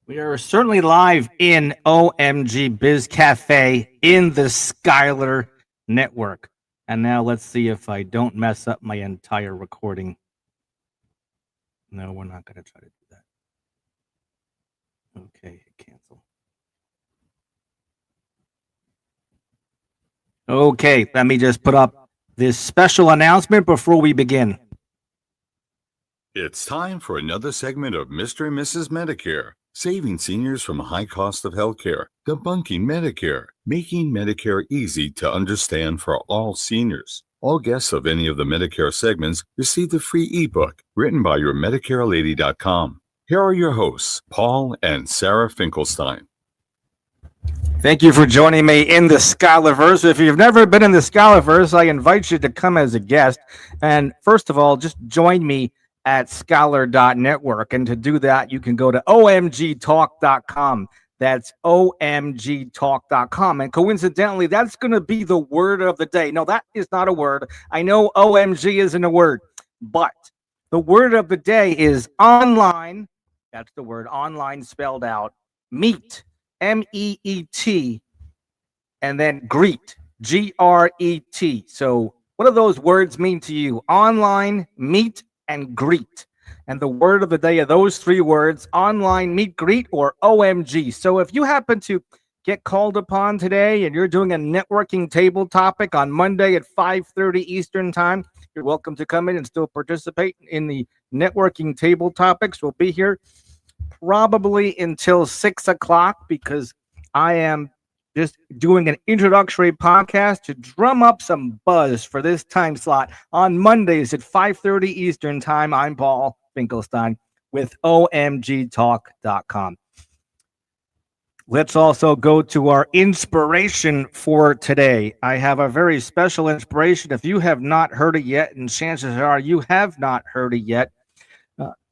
We are certainly live in OMG Biz Cafe in the Skylar Network. And now let's see if I don't mess up my entire recording. No, we're not going to try to do that. Okay, cancel. Okay, let me just put up this special announcement before we begin. It's time for another segment of Mr. and Mrs. Medicare, saving seniors from a high cost of healthcare, debunking Medicare, making Medicare easy to understand for all seniors. All guests of any of the Medicare segments receive the free ebook written by your MedicareLady.com. Here are your hosts, Paul and Sarah Finkelstein. Thank you for joining me in the Skylarverse. If you've never been in the Skylarverse, I invite you to come as a guest. And first of all, just join me at Skylar.network. And to do that, you can go to omgtalk.com. That's omgtalk.com. And coincidentally, that's going to be the word of the day. No, that is not a word. I know OMG isn't a word, but the word of the day is online. That's the word online spelled out. Meet, MEET, and then greet, GRET. So what do those words mean to you? Online, meet, and greet. And the word of the day are those three words: online, meet, greet, or OMG. So if you happen to get called upon today and you're doing a networking table topic on Monday at 5:30 Eastern time, you're welcome to come in and still participate in the networking table topics. We'll be here probably until 6 o'clock because I am just doing an introductory podcast to drum up some buzz for this time slot on Mondays at 5:30 Eastern time. I'm Paul Finkelstein with omgtalk.com. Let's also go to our inspiration for today. I have a very special inspiration. If you have not heard it yet, and chances are you have not heard it yet,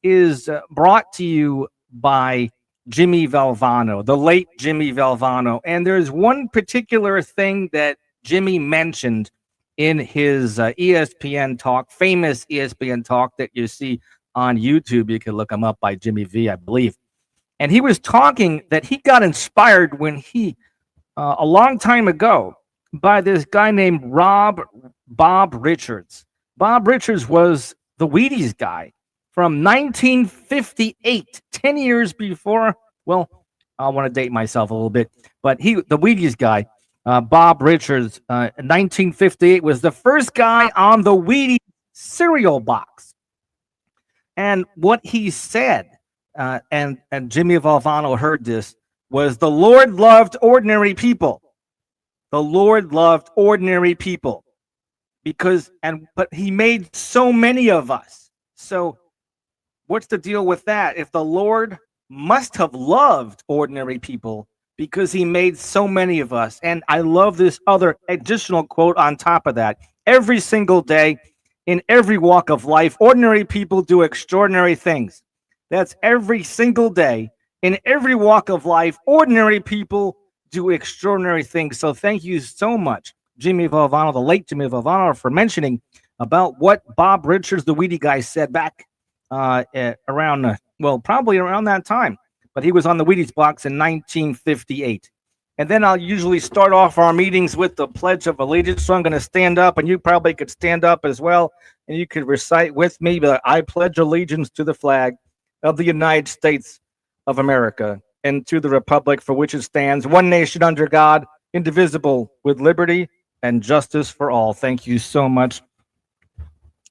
is brought to you by Jimmy Valvano, the late Jimmy Valvano. And there's one particular thing that Jimmy mentioned in his ESPN talk, famous ESPN talk that you see on YouTube. You can look him up by Jimmy V, I believe. And he was talking that he got inspired when he, a long time ago, by this guy named Bob Richards. Bob Richards was the Wheaties guy from 1958, 10 years before. Well, I want to date myself a little bit, but the Wheaties guy, Bob Richards, in 1958 was the first guy on the Wheaties cereal box. And what he said, and Jimmy Valvano heard this, was the Lord loved ordinary people. The Lord loved ordinary people but he made so many of us. So what's the deal with that? If the Lord must have loved ordinary people because he made so many of us. And I love this other additional quote on top of that. Every single day, in every walk of life, ordinary people do extraordinary things. That's every single day. In every walk of life, ordinary people do extraordinary things. So thank you so much, Jimmy Valvano, the late Jimmy Valvano, for mentioning about what Bob Richards, the Wheatie guy, said back around, probably around that time. But he was on the Wheaties box in 1958. And then I'll usually start off our meetings with the Pledge of Allegiance. So I'm going to stand up, and you probably could stand up as well. And you could recite with me that I pledge allegiance to the flag of the United States of America and to the republic for which it stands, one nation under God, indivisible, with liberty and justice for all. Thank you so much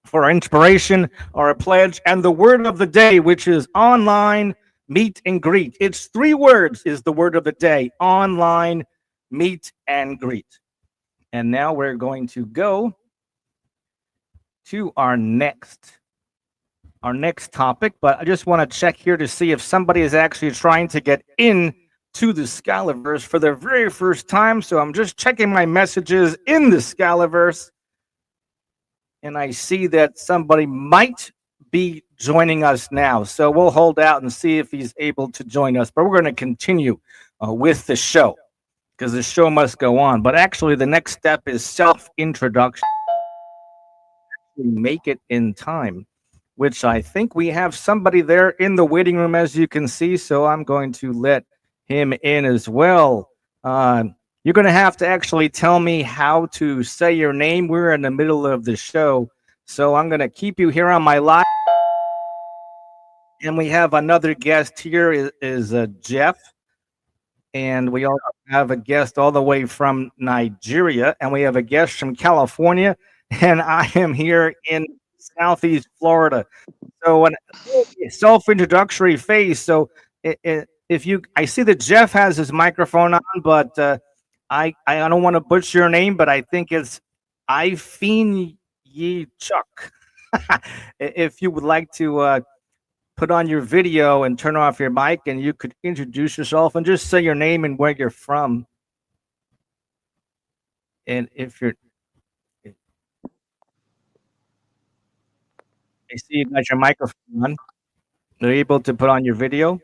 for our inspiration, our pledge, and the word of the day, which is online, meet, and greet. It's three words is the word of the day: online, meet, and greet. And now we're going to go to our next topic, but I just want to check here to see if somebody is actually trying to get in to the Skylarverse for the very first time. So I'm just checking my messages in the Skylarverse, and I see that somebody might be joining us now. So we'll hold out and see if he's able to join us. But we're going to continue with the show because the show must go on. But actually, the next step is self-introduction. Make it in time which I think we have somebody there in the waiting room, as you can see. So I'm going to let him in as well. You're going to have to actually tell me how to say your name. We're in the middle of the show. So I'm going to keep you here on my live. And we have another guest here is Jeff. And we also have a guest all the way from Nigeria. And we have a guest from California. And I am here in Southeast Florida. So an self-introductory phase. So if you, I see that Jeff has his microphone on, but I don't want to butcher your name, but I think it's Ifin Yi Chuck. If you would like to put on your video and turn off your mic, and you could introduce yourself and just say your name and where you're from. And if you're, I see you got your microphone on. Are you able to put on your video?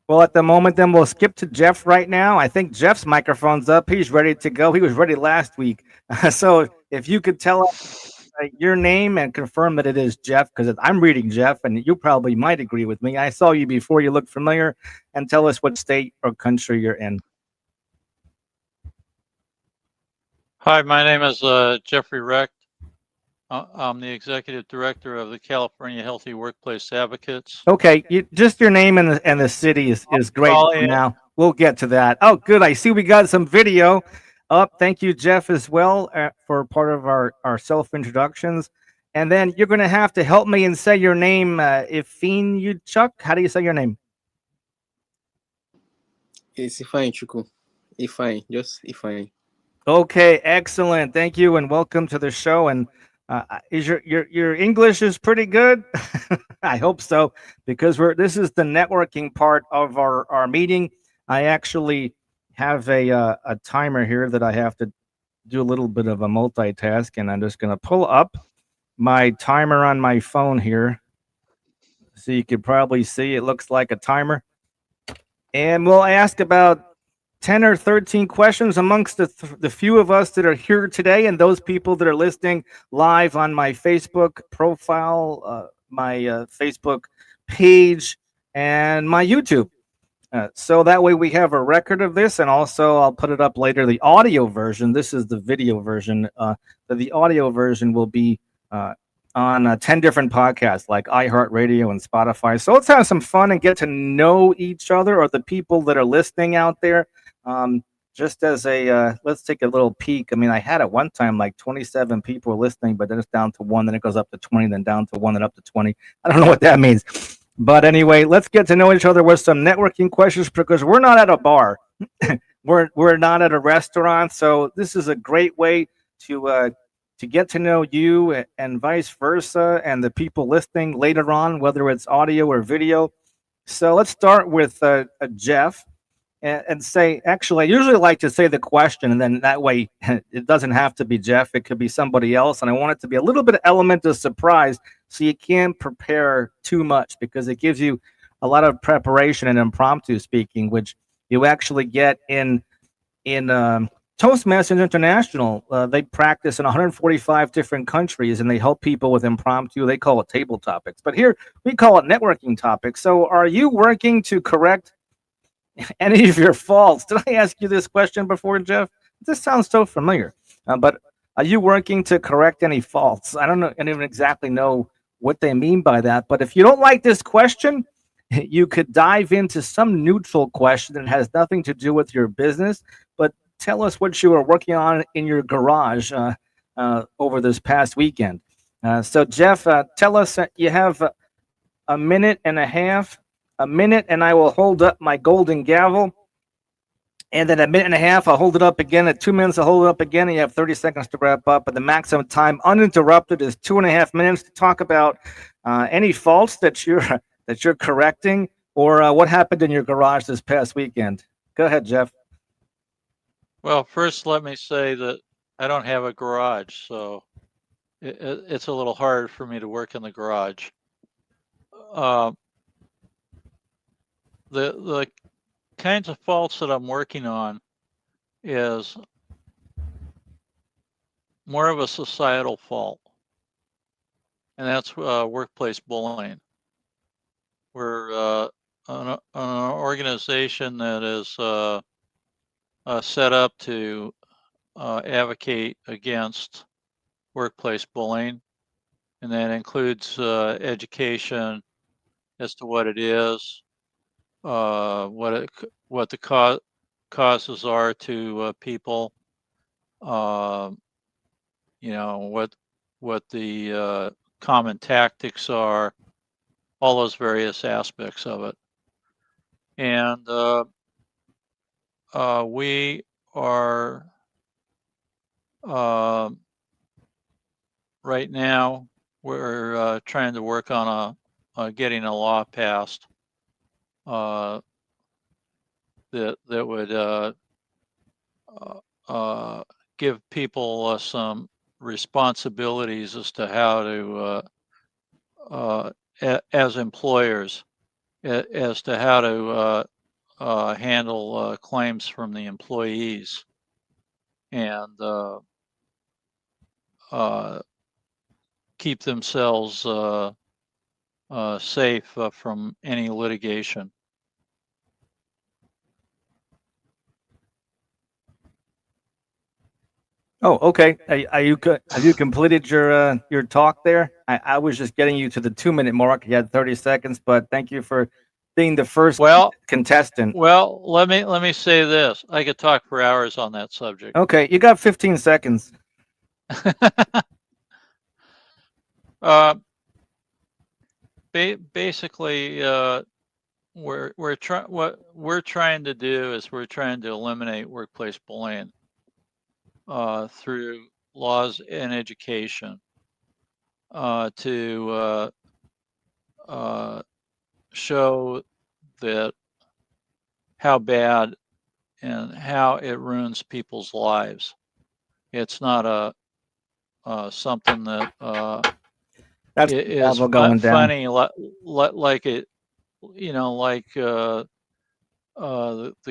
Well, at the moment, then we'll skip to Jeff right now. I think Jeff's microphone's up. He's ready to go. He was ready last week. So if you could tell us your name and confirm that it is Jeff, because I'm reading Jeff, and you probably might agree with me. I saw you before. You look familiar. And tell us what state or country you're in. Hi, my name is Jeffrey Recht. I'm the executive director of the California Healthy Workplace Advocates. Okay, just your name and the city is great for now. We'll get to that. Oh, good. I see we got some video up. Thank you, Jeff, as well for part of our self-introductions. And then you're going to have to help me and say your name. Ifin Yuchuk, how do you say your name? It's Ifeanyi Chukwu. Ifeanyi, just Ifeanyi. Okay, excellent. Thank you, and welcome to the show. And is your English is pretty good? I hope so, because this is the networking part of our meeting. I actually have a timer here that I have to do a little bit of a multitask, and I'm just going to pull up my timer on my phone here, so you could probably see it looks like a timer. And we'll ask about 10 or 13 questions amongst the few of us that are here today, and those people that are listening live on my Facebook profile, my Facebook page, and my YouTube. So that way we have a record of this, and also I'll put it up later, the audio version. This is the video version. The audio version will be on 10 different podcasts like iHeartRadio and Spotify. So let's have some fun and get to know each other, or the people that are listening out there. Just as a let's take a little peek. I mean, I had at one time like 27 people listening, but then it's down to 1, then it goes up to 20, then down to 1, then up to 20. I don't know what that means. But anyway, let's get to know each other with some networking questions, because we're not at a bar. we're not at a restaurant. So this is a great way to get to know you, and vice versa, and the people listening later on, whether it's audio or video. So let's start with Jeff. And say, actually, I usually like to say the question, and then that way it doesn't have to be Jeff. It could be somebody else. And I want it to be a little bit of element of surprise, so you can't prepare too much, because it gives you a lot of preparation and impromptu speaking, which you actually get in Toastmasters International. They practice in 145 different countries, and they help people with impromptu. They call it table topics. But here we call it networking topics. So are you working to correct any of your faults? Did I ask you this question before, Jeff? This sounds so familiar. But are you working to correct any faults? I don't even exactly know what they mean by that. But if you don't like this question, you could dive into some neutral question that has nothing to do with your business. But tell us what you were working on in your garage over this past weekend. So, Jeff, tell us, you have a minute and a half. A minute, and I will hold up my golden gavel. And then a minute and a half, I'll hold it up again. At 2 minutes, I'll hold it up again. And you have 30 seconds to wrap up. But the maximum time uninterrupted is 2.5 minutes to talk about any faults that you're correcting, or what happened in your garage this past weekend. Go ahead, Jeff. Well, first, let me say that I don't have a garage, so it's a little hard for me to work in the garage. The kinds of faults that I'm working on is more of a societal fault, and that's workplace bullying. We're an organization that is set up to advocate against workplace bullying, and that includes education as to what it is, what the causes are to people, what the common tactics are, all those various aspects of it. And we are right now we're trying to work on getting a law passed that would give people some responsibilities as to how to as employers as to how to handle claims from the employees and keep themselves safe from any litigation. Oh, okay. Have you completed your talk there? I was just getting you to the 2-minute mark. You had 30 seconds, but thank you for being the first contestant. Well, let me say this. I could talk for hours on that subject. Okay, you got 15 seconds. Basically, what we're trying to do is we're trying to eliminate workplace bullying through laws and education to show that how bad and how it ruins people's lives. It's not something that That's is funny, like it, like the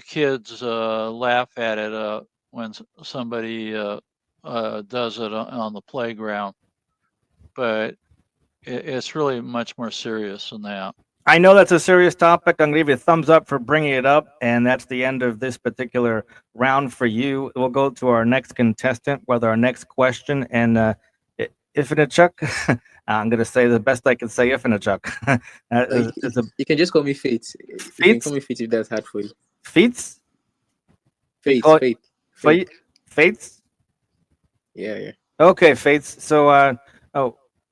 kids laugh at it when somebody does it on the playground, but it's really much more serious than that. I know that's a serious topic. I'm going to give you a thumbs up for bringing it up, and that's the end of this particular round for you. We'll go to our next contestant with our next question, and Ifinachuk, I'm going to say the best I can say, Ifinachuk. You can just call me Fates. You can call me Fates if that's hard for you. Fates? Fates? Yeah. Okay, Fates. So,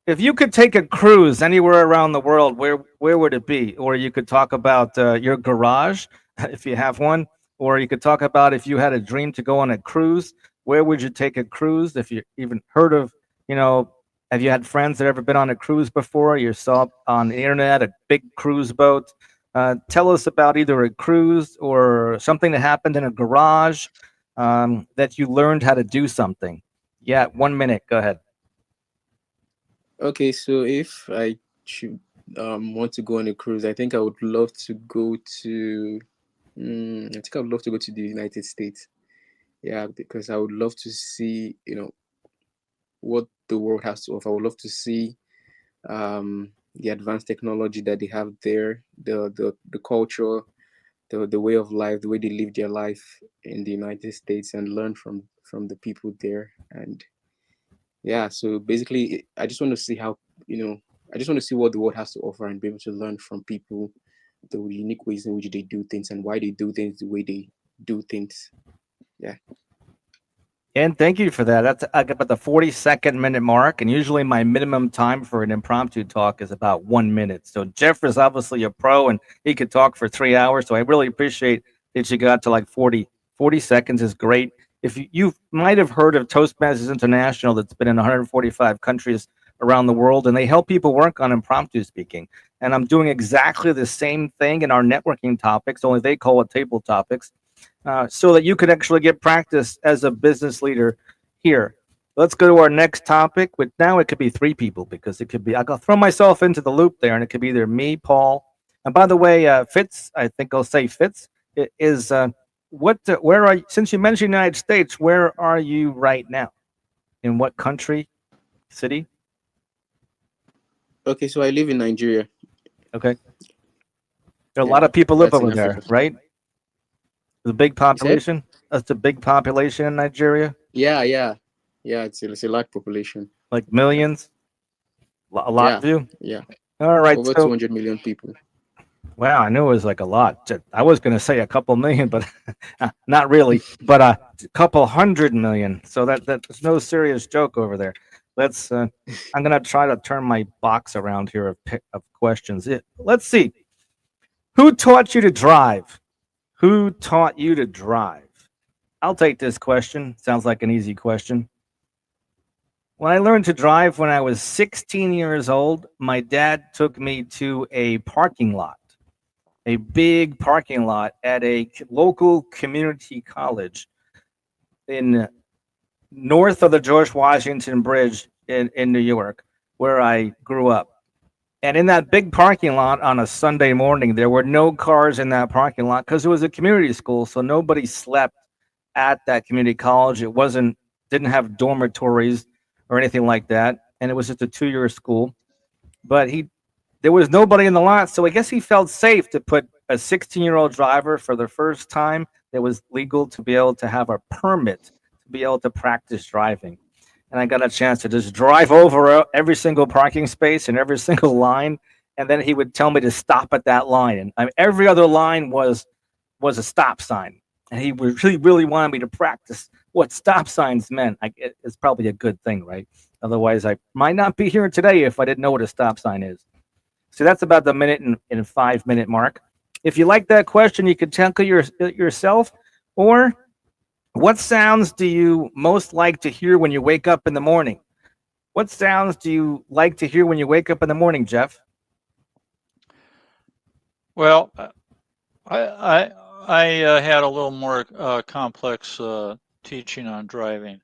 if you could take a cruise anywhere around the world, where would it be? Or you could talk about your garage, if you have one. Or you could talk about if you had a dream to go on a cruise, where would you take a cruise? If you even heard of, have you had friends that ever been on a cruise before? You saw on the internet a big cruise boat. Tell us about either a cruise or something that happened in a garage that you learned how to do something. Yeah, 1 minute. Go ahead. Okay, so if I should want to go on a cruise, I think I would love to go to. I think I would love to go to the United States. Yeah, because I would love to see, what the world has to offer. I would love to see the advanced technology that they have there, the culture, the way of life, the way they live their life in the United States, and learn from the people there. And yeah, so basically, I just want to see how, I just want to see what the world has to offer and be able to learn from people the unique ways in which they do things and why they do things the way they do things. Yeah. And thank you for that. That's about the 42nd minute mark. And usually my minimum time for an impromptu talk is about 1 minute. So Jeff is obviously a pro and he could talk for 3 hours. So I really appreciate that you got to like 40 seconds is great. If you might have heard of Toastmasters International, that's been in 145 countries around the world, and they help people work on impromptu speaking. And I'm doing exactly the same thing in our networking topics, only they call it table topics, so that you could actually get practice as a business leader here. Let's go to our next topic, which now it could be 3 people because it could be, I'll throw myself into the loop there, and it could be either me, Paul, and by the way, Fitz, I think I'll say Fitz, is where are you, since you mentioned United States, where are you right now? In what country, city? Okay, so I live in Nigeria. Okay. There are a Yeah, lot of people live that's in over there, Africa. right? There's a big You said? population. That's a big population in Nigeria, Yeah, yeah, yeah. It's a large population. like millions. A lot Yeah, of you. yeah. All right. Over So 200 million people. wow, I knew it was like a lot. I was going to say a couple million, but not really. But a couple 100 million. So that's no serious joke over there. Let's. I'm going to try to turn my box around here of questions. Let's see. Who taught you to drive? Who taught you to drive? I'll take this question. Sounds like an easy question. When I learned to drive when I was 16 years old, my dad took me to a parking lot, a big parking lot at a local community college in north of the George Washington Bridge in New York, where I grew up. And in that big parking lot on a Sunday morning, there were no cars in that parking lot because it was a community school. So nobody slept at that community college. It didn't have dormitories or anything like that. And it was just a 2-year school. But there was nobody in the lot. So I guess he felt safe to put a 16-year-old driver for the first time that was legal to be able to have a permit to be able to practice driving. And I got a chance to just drive over every single parking space and every single line. And then he would tell me to stop at that line. And every other line was a stop sign. And he really wanted me to practice what stop signs meant. It's probably a good thing, right? Otherwise, I might not be here today if I didn't know what a stop sign is. So that's about the minute and 5 minute mark. If you like that question, you could tackle yourself. Or what sounds do you most like to hear when you wake up in the morning? What sounds do you like to hear when you wake up in the morning, Jeff? Well, I had a little more complex teaching on driving.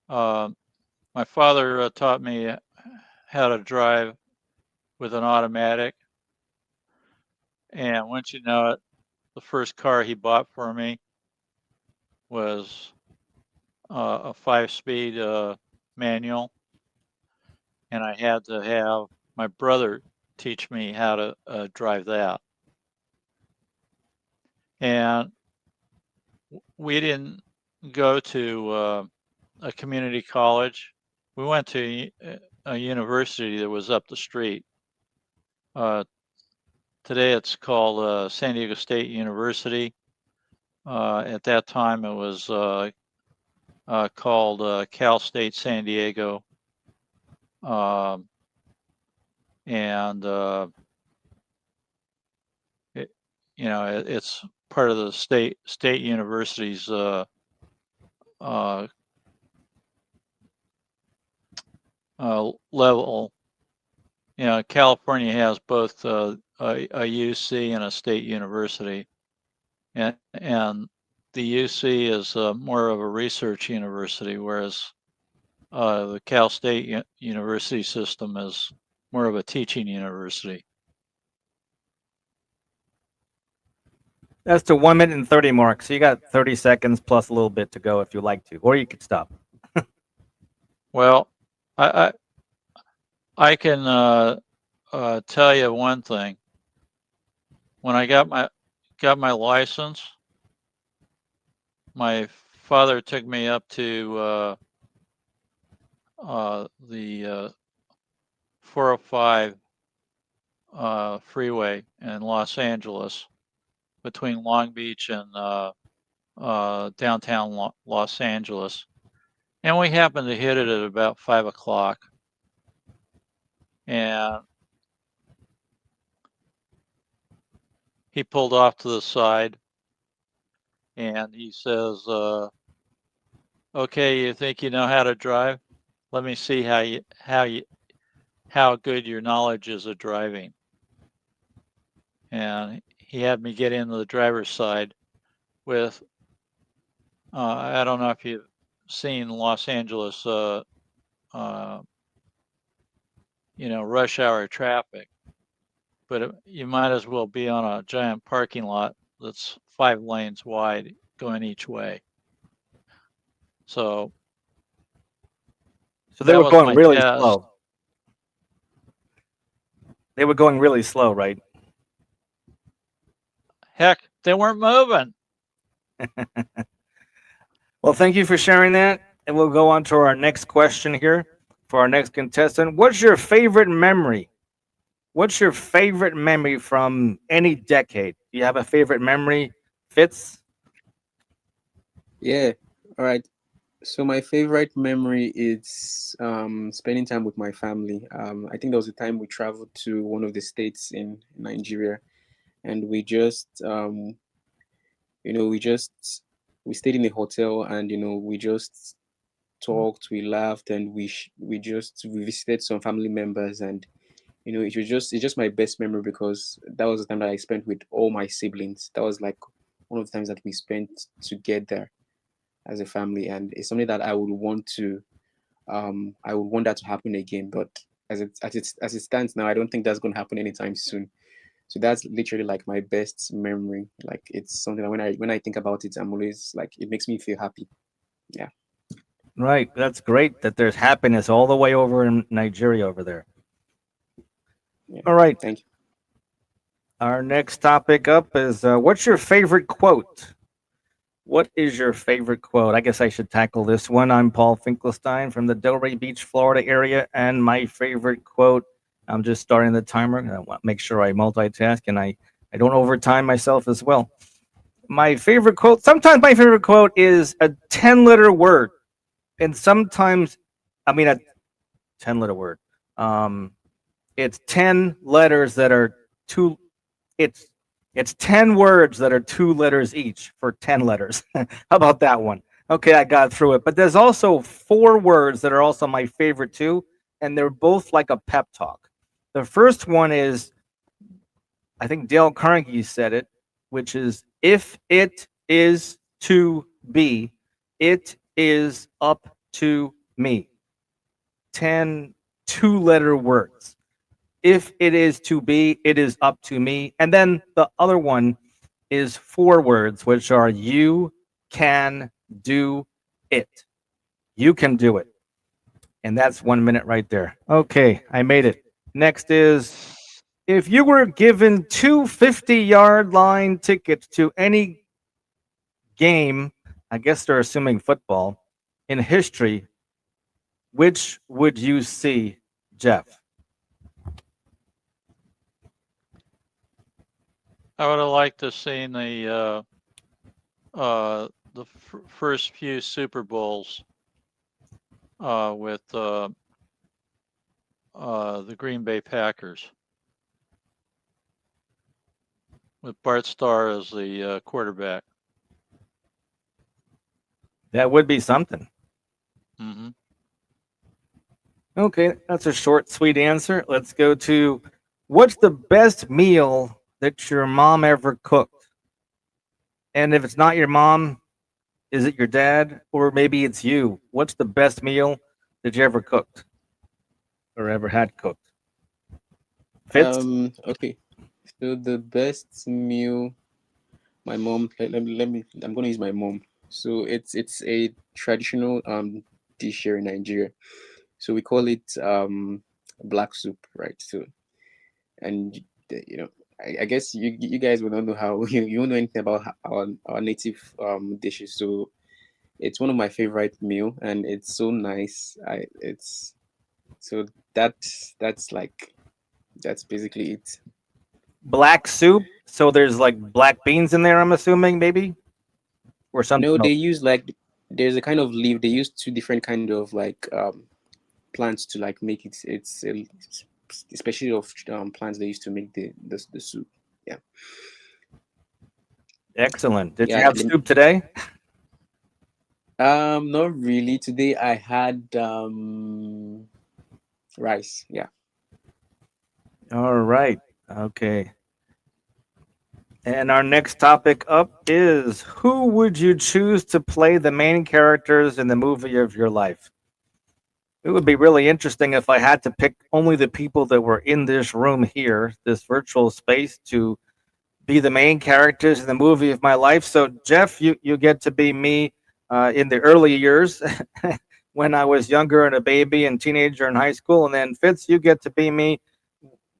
My father taught me how to drive with an automatic, and once you know it, the first car he bought for me was a 5-speed manual, and I had to have my brother teach me how to drive that. And we didn't go to a community college. We went to a university that was up the street. Today it's called San Diego State University. At that time it was called Cal State San Diego. And it's part of the state university's level. California has both a UC and a state university, and the UC is more of a research university, whereas the Cal State University system is more of a teaching university. That's the 1 minute and 30 mark. So you got 30 seconds plus a little bit to go if you like to, or you could stop. Well, I can tell you one thing. When I got my license, my father took me up to the 405 freeway in Los Angeles, between Long Beach and downtown Los Angeles, and we happened to hit it at about 5 o'clock. And he pulled off to the side and he says, okay, you think you know how to drive? Let me see how good your knowledge is of driving. And he had me get into the driver's side with, I don't know if you've seen Los Angeles, rush hour traffic, but you might as well be on a giant parking lot that's 5 lanes wide going each way. So So they that were was going my really test. slow. They were going really slow, right? Heck, they weren't moving. Well, thank you for sharing that. And we'll go on to our next question here for our next contestant. What's your favorite memory? What's your favorite memory from any decade? Do you have a favorite memory, Fitz? Yeah. All right. So my favorite memory is spending time with my family. I think there was a time we traveled to one of the states in Nigeria, and we just we stayed in a hotel, and we just talked, we laughed, and we visited some family members, and it's just my best memory because that was the time that I spent with all my siblings. That was like one of the times that we spent together as a family, and it's something that I would want that to happen again. But as it stands now, I don't think that's going to happen anytime soon. So that's literally like my best memory. Like it's something that when I think about it, I'm always like it makes me feel happy. Yeah. Right. That's great that there's happiness all the way over in Nigeria over there. Yeah. All right. Thank you. Our next topic up is what's your favorite quote? What is your favorite quote? I guess I should tackle this one. I'm Paul Finkelstein from the Delray Beach, Florida area, and my favorite quote. I'm just starting the timer. I want to make sure I multitask and I don't overtime myself as well. My favorite quote. Sometimes my favorite quote is a 10-letter word, and sometimes, a 10-letter word. It's 10 letters that are two. It's 10 words that are 2 letters each for 10 letters. How about that one? Okay, I got through it. But there's also 4 words that are also my favorite too, and they're both like a pep talk. The first one is, I think Dale Carnegie said it, which is, if it is to be, it is up to me. 10 2-letter words. If it is to be, it is up to me. And then the other one is 4 words, which are you can do it. You can do it. And that's 1 minute right there. Okay, I made it. Next is, if you were given 2 50-yard line tickets to any game, I guess they're assuming football, in history, which would you see, Jeff? I would have liked to seen the first few Super Bowls with the Green Bay Packers, with Bart Starr as the quarterback. That would be something. Mm-hmm. Okay, that's a short, sweet answer. Let's go to, what's the best meal that your mom ever cooked? And if it's not your mom, is it your dad, or maybe it's you? What's the best meal that you ever cooked or ever had cooked? Fitz? Okay. So the best meal my mom let me I'm gonna use my mom. So it's a traditional dish here in Nigeria. So we call it black soup, right? So and I guess you guys will not know how you won't know anything about our native dishes. So it's one of my favorite meal, and it's so nice. I it's so that's like that's basically it. Black soup. So there's like black beans in there, I'm assuming, maybe? Or something No, they else. use like there's a kind of leaf. They use 2 different kind of like plants to like make it. It's especially of plants they used to make the soup. Yeah, Excellent. Did you yeah. have soup today? Not really. Today I had rice. Yeah. All right. Okay. And our next topic up is, who would you choose to play the main characters in the movie of your life? It would be really interesting if I had to pick only the people that were in this room here, this virtual space, to be the main characters in the movie of my life. So Jeff, you get to be me in the early years when I was younger and a baby and teenager in high school, and then Fitz, you get to be me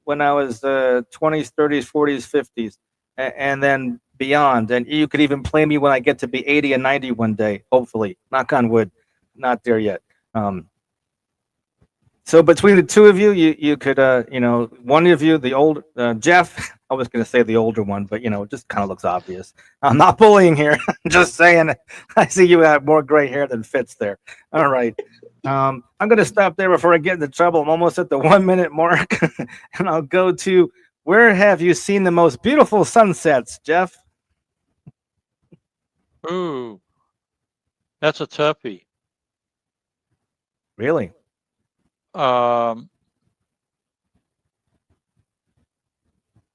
when I was 20s, 30s, 40s, 50s, and then beyond. And you could even play me when I get to be 80 and 90 one day, hopefully. Knock on wood. Not there yet. So between the two of you, you could, one of you, the old Jeff, I was going to say the older one, but, it just kind of looks obvious. I'm not bullying here. I'm just saying, I see you have more gray hair than Fitz there. All right. I'm going to stop there before I get into trouble. I'm almost at the 1 minute mark, and I'll go to, where have you seen the most beautiful sunsets, Jeff? Ooh, that's a toughie. Really?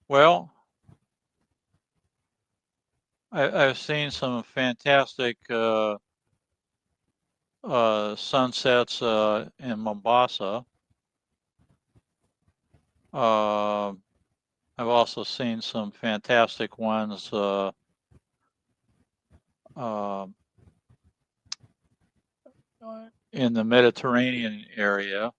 Well, I've seen some fantastic sunsets in Mombasa. I've also seen some fantastic ones in the Mediterranean area.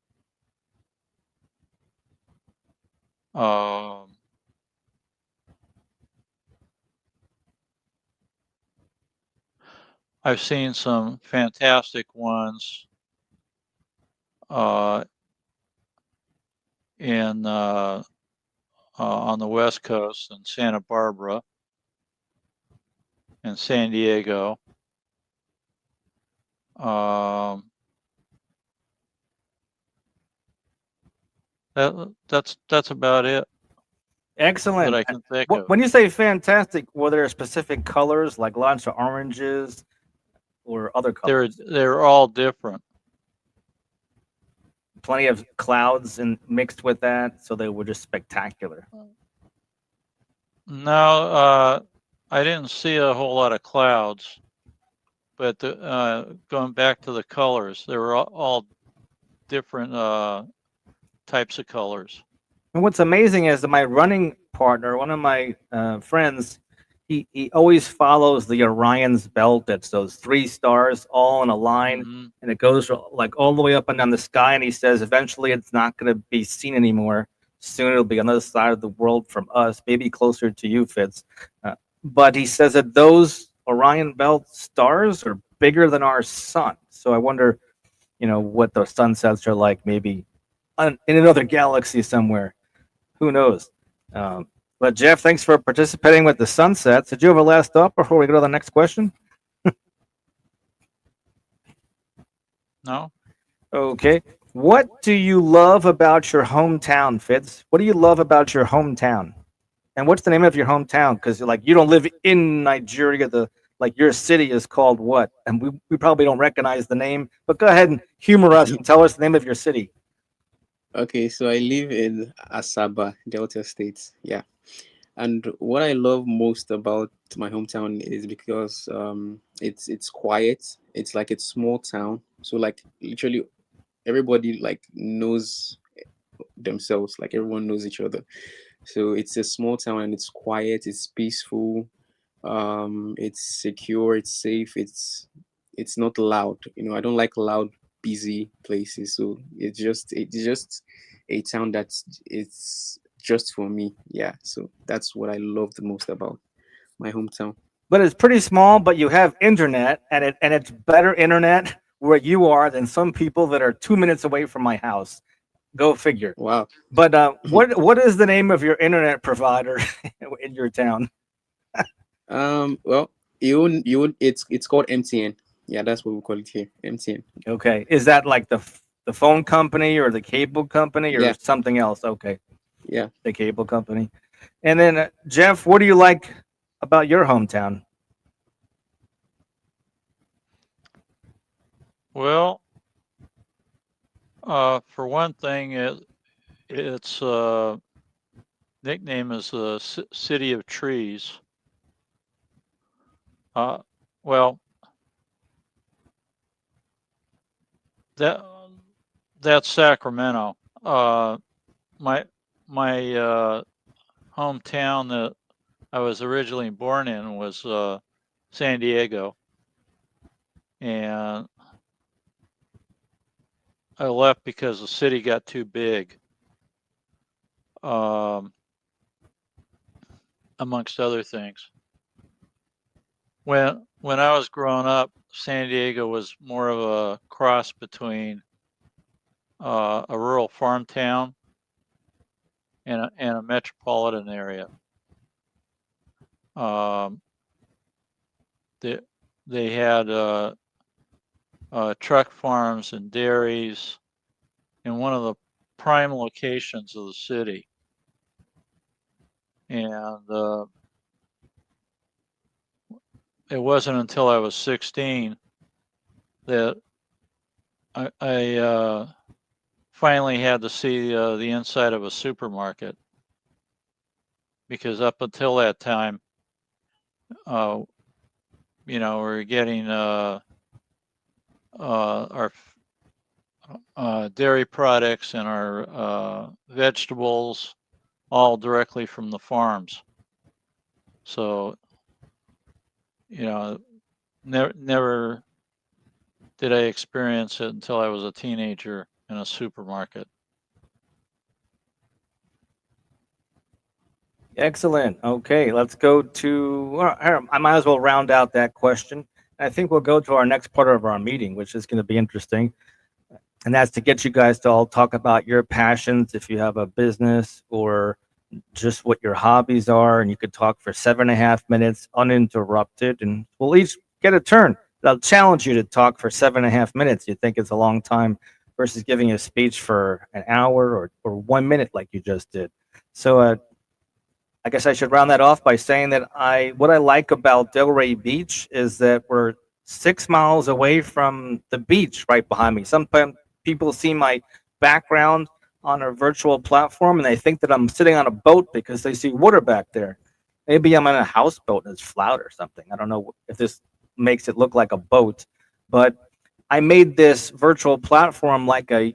I've seen some fantastic ones in on the West Coast in Santa Barbara and San Diego. That's about it. Excellent. That I can think of. When you say fantastic, were there specific colors like lots of oranges or other colors? They're all different. Plenty of clouds and mixed with that, so they were just spectacular. No, I didn't see a whole lot of clouds, but going back to the colors, they were all different types of colors. And what's amazing is that my running partner, one of my friends, he always follows the Orion's belt. That's those 3 stars all in a line, and it goes like all the way up and down the sky. And he says eventually it's not going to be seen anymore. Soon it'll be on the other side of the world from us, maybe closer to you, Fitz. But he says that those Orion belt stars are bigger than our sun. So I wonder, what those sunsets are like, maybe in another galaxy somewhere. Who knows? But Jeff, thanks for participating with the sunsets. Did you have a last thought before we go to the next question? No. Okay. What do you love about your hometown, Fitz? What do you love about your hometown? And what's the name of your hometown? Because you don't live in Nigeria. Your city is called what? And we probably don't recognize the name. But go ahead and humor us and tell us the name of your city. Okay, so I live in Asaba, Delta State. Yeah. And what I love most about my hometown is because it's quiet. It's like it's small town. So literally everybody knows themselves. Like everyone knows each other. So it's a small town and it's quiet, it's peaceful, it's secure, it's safe, it's not loud. I don't like loud, busy places. So it's just a town it's just for me. Yeah. So that's what I love the most about my hometown. But it's pretty small, but you have internet, and it's better internet where you are than some people that are 2 minutes away from my house. Go figure. Wow. But what is the name of your internet provider in your town? Well, it's called MTN. Yeah, that's what we call it here, MTN. Okay. Is that like the phone company or the cable company or something else? Okay. Yeah. The cable company. And then Jeff, what do you like about your hometown? Well, for one thing, its nickname is the City of Trees. Well, that's Sacramento. My hometown that I was originally born in was San Diego, and I left because the city got too big, amongst other things. When I was growing up, San Diego was more of a cross between a rural farm town and a metropolitan area. They had truck farms and dairies in one of the prime locations of the city. And it wasn't until I was 16 that I finally had to see the inside of a supermarket, because up until that time, we were getting our dairy products and our vegetables all directly from the farms. So, never did I experience it until I was a teenager in a supermarket. Excellent. Okay, let's go to. I might as well round out that question. I think we'll go to our next part of our meeting, which is going to be interesting. And that's to get you guys to all talk about your passions, if you have a business or just what your hobbies are. And you could talk for 7.5 minutes uninterrupted, and we'll each get a turn. I'll challenge you to talk for 7.5 minutes. You think it's a long time versus giving a speech for an hour or 1 minute like you just did. So, I guess I should round that off by saying that what I like about Delray Beach is that we're 6 miles away from the beach right behind me. Sometimes people see my background on a virtual platform and they think that I'm sitting on a boat because they see water back there. Maybe I'm on a houseboat and it's flat or something. I don't know if this makes it look like a boat, but I made this virtual platform like a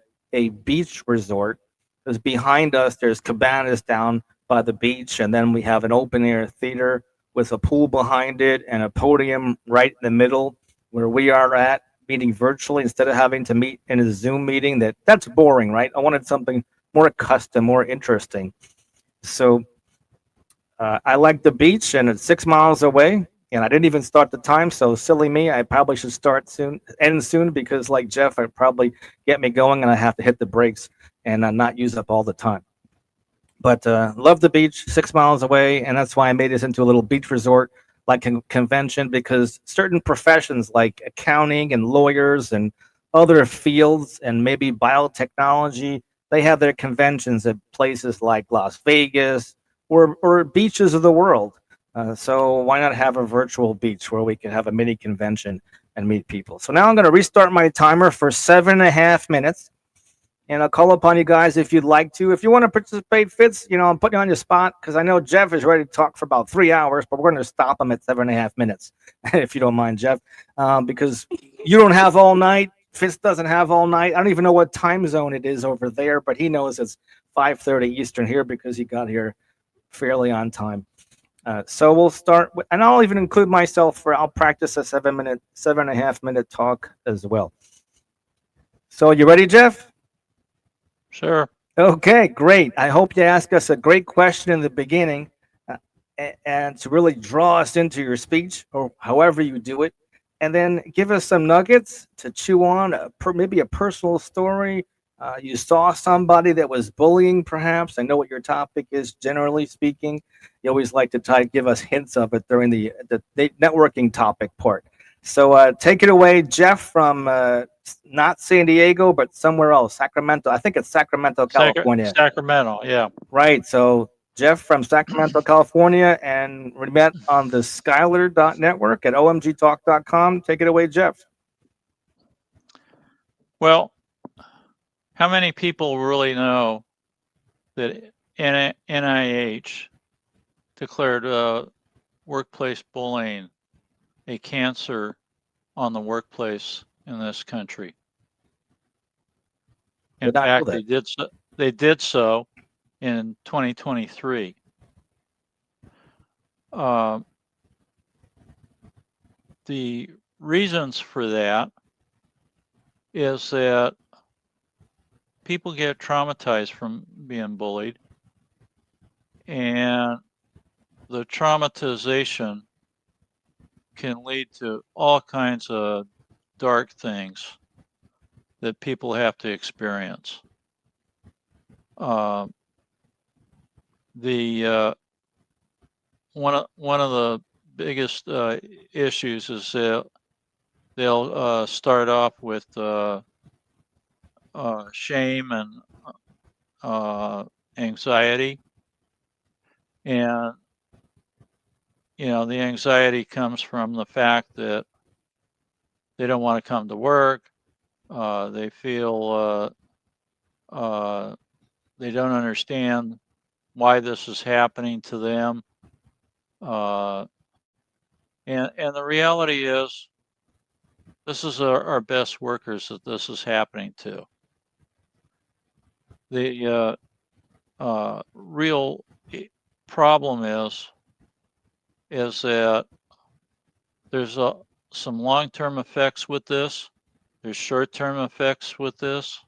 beach resort, because behind us there's cabanas down by the beach, and then we have an open air theater with a pool behind it and a podium right in the middle where we are at, meeting virtually instead of having to meet in a Zoom meeting. That's boring, right? I wanted something more custom, more interesting. So I like the beach, and it's 6 miles away, and I didn't even start the time, so silly me. I probably should end soon, because like Jeff, I'd probably get me going and I have to hit the brakes and not use up all the time. But love the beach, 6 miles away, and that's why I made this into a little beach resort like a convention, because certain professions like accounting and lawyers and other fields and maybe biotechnology, they have their conventions at places like Las Vegas or beaches of the world. So why not have a virtual beach where we can have a mini convention and meet people? So now I'm going to restart my timer for 7.5 minutes. And I'll call upon you guys if you'd like to. If you want to participate, Fitz, I'm putting you on your spot because I know Jeff is ready to talk for about 3 hours, but we're going to stop him at 7.5 minutes, if you don't mind, Jeff, because you don't have all night. Fitz doesn't have all night. I don't even know what time zone it is over there, but he knows it's 5:30 Eastern here because he got here fairly on time. So we'll start with, and I'll even include myself I'll practice a 7.5 minute talk as well. So you ready, Jeff? Sure. Okay, great. I hope you ask us a great question in the beginning and to really draw us into your speech or however you do it. And then give us some nuggets to chew on, maybe a personal story. You saw somebody that was bullying, perhaps. I know what your topic is, generally speaking. You always like to try to give us hints of it during the networking topic part. So take it away, Jeff, from not San Diego, but somewhere else, Sacramento. I think it's Sacramento, California. Sacramento, yeah. Right. So Jeff from Sacramento, California, and we met on the Skylar.network at omgtalk.com. Take it away, Jeff. Well, how many people really know that NIH declared workplace bullying a cancer on the workplace in this country? In fact, they did so in 2023. The reasons for that is that people get traumatized from being bullied, and the traumatization can lead to all kinds of dark things that people have to experience. One of the biggest issues is that they'll start off with shame and anxiety, and the anxiety comes from the fact that they don't want to come to work. They feel they don't understand why this is happening to them. And the reality is, this is our best workers that this is happening to. The real problem is that there's some long-term effects with this. There's short-term effects with this.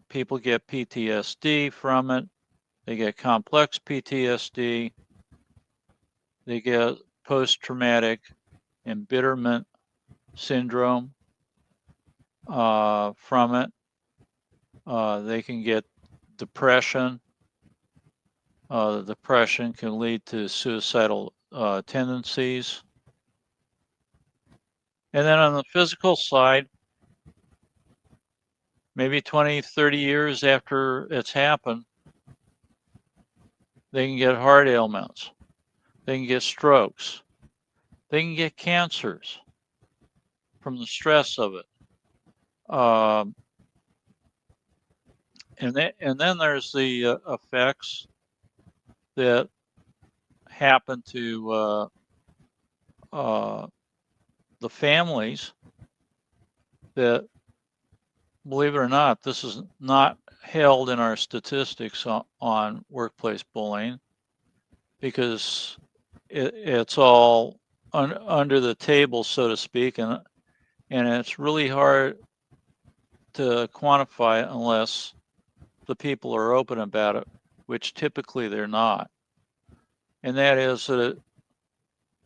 People get PTSD from it. They get complex PTSD. They get post-traumatic embitterment syndrome from it. They can get depression. The depression can lead to suicidal tendencies. And then on the physical side, maybe 20, 30 years after it's happened, they can get heart ailments. They can get strokes. They can get cancers from the stress of it. And then there's the effects that happen to the families that, believe it or not, this is not held in our statistics on workplace bullying, because it's all under the table, so to speak, and it's really hard to quantify unless the people are open about it, which typically they're not. And that is that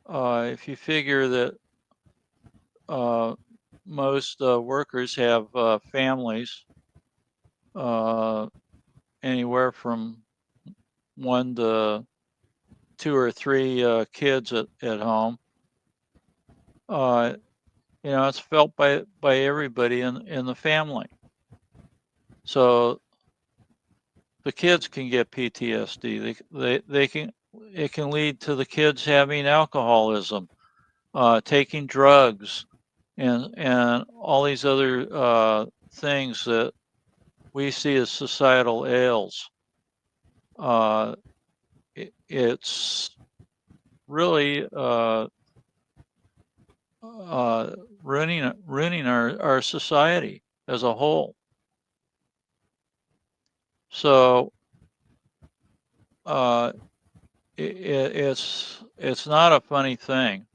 if you figure that most workers have families, anywhere from 1 to 2 or 3 kids at home, it's felt by everybody in the family. So the kids can get PTSD. It can lead to the kids having alcoholism, taking drugs, and all these other things that we see as societal ails. It's really ruining our society as a whole. So it's not a funny thing.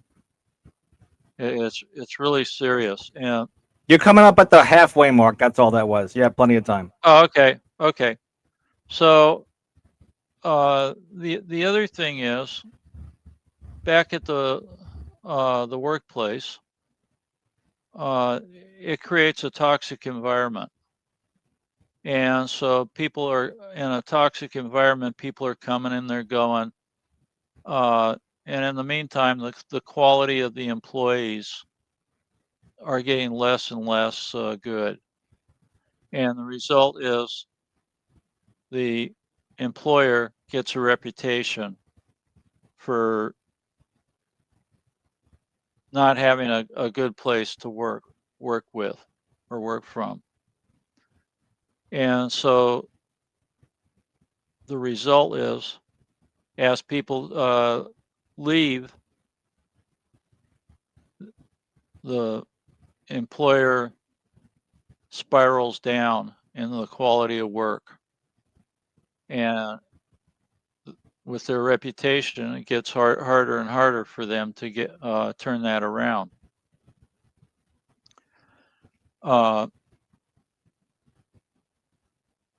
It's really serious. And You're coming up at the halfway mark. That's all that was. You have plenty of time. oh, okay. So the other thing is, back at the workplace, it creates a toxic environment. And so people are in a toxic environment. People are coming in, they're going. And in the meantime, the quality of the employees are getting less and less good. And the result is the employer gets a reputation for not having a good place to work with or work from. And so the result is, as people leave, the employer spirals down in the quality of work. And with their reputation, it gets harder and harder for them to get turn that around.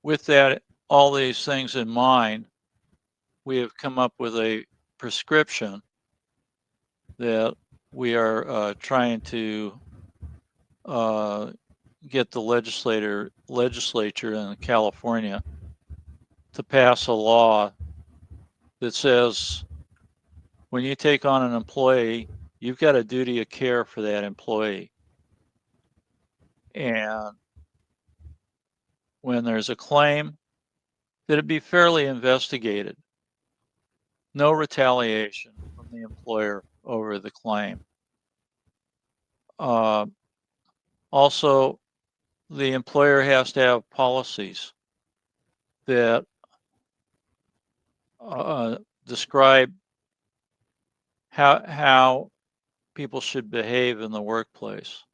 With that, all these things in mind, we have come up with a prescription that we are trying to get the legislature in California to pass a law that says when you take on an employee, you've got a duty of care for that employee. And when there's a claim, that it be fairly investigated. No retaliation from the employer over the claim. Also, the employer has to have policies that describe how people should behave in the workplace.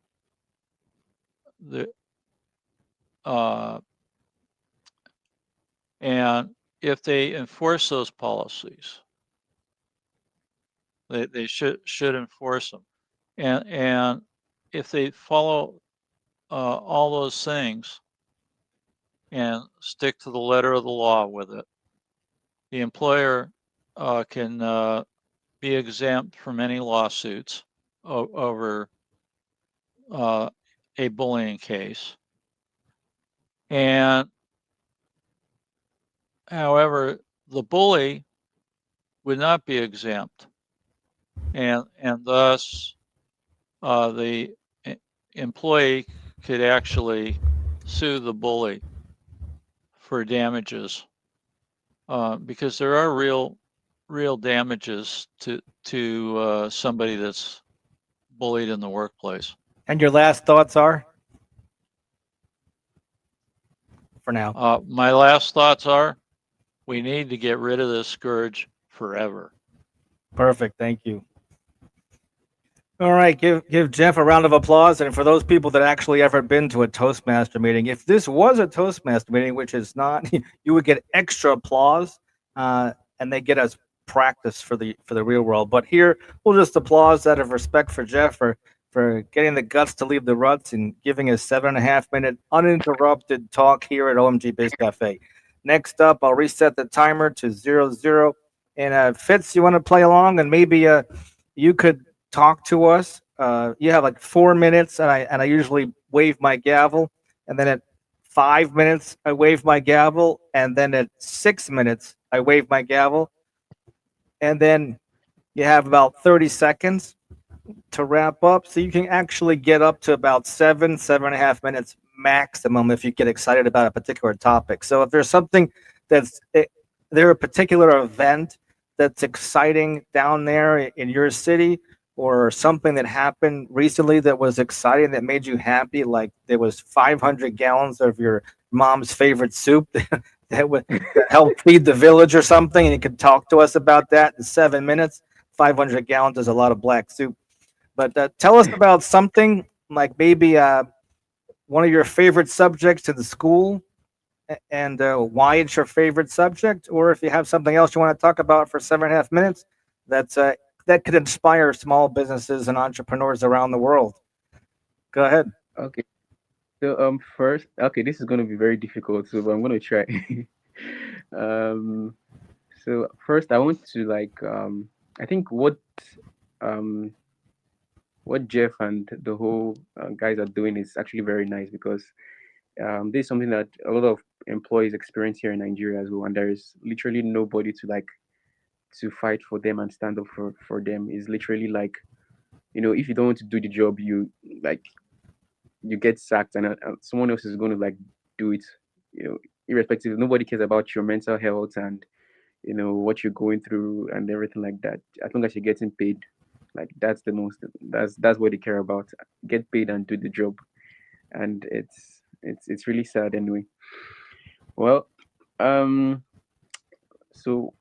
And if they enforce those policies, they should enforce them. And if they follow all those things and stick to the letter of the law with it, the employer can be exempt from any lawsuits over a bullying case. And however, the bully would not be exempt, and thus the employee could actually sue the bully for damages, because there are real damages to somebody that's bullied in the workplace. And your last thoughts are? For now. My last thoughts are, we need to get rid of this scourge forever. Perfect. Thank you. All right, give Jeff a round of applause. And for those people that actually ever been to a Toastmaster meeting, if this was a Toastmaster meeting, which is not, you would get extra applause, and they get us practice for the real world. But here, we'll just applause out of respect for Jeff for getting the guts to leave the ruts and giving a 7.5-minute uninterrupted talk here at OMG Biz Cafe. Next up, I'll reset the timer to 00. And Fitz, you want to play along, and maybe you could talk to us. You have like 4 minutes, and I usually wave my gavel, and then at 5 minutes I wave my gavel, and then at 6 minutes I wave my gavel, and then you have about 30 seconds to wrap up, so you can actually get up to about 7.5 minutes maximum if you get excited about a particular topic. So if there's something that's there a particular event that's exciting down there in your city, or something that happened recently that was exciting, that made you happy, like there was 500 gallons of your mom's favorite soup that would help feed the village or something, and you could talk to us about that in 7 minutes. 500 gallons is a lot of black soup. But tell us about something like maybe one of your favorite subjects in the school, and why it's your favorite subject, or if you have something else you want to talk about for 7.5 minutes that could inspire small businesses and entrepreneurs around the world. Go ahead. Okay. So first, okay, this is going to be very difficult, so but I'm going to try. So first, I want to I think what Jeff and the whole guys are doing is actually very nice, because this is something that a lot of employees experience here in Nigeria as well, and there is literally nobody to fight for them and stand up for them. Is literally like, if you don't want to do the job, you get sacked, and someone else is going to do it, irrespective. Nobody cares about your mental health and what you're going through and everything like that. As long as you're getting paid, that's the most, that's what they care about. Get paid and do the job. And it's really sad anyway. Well, so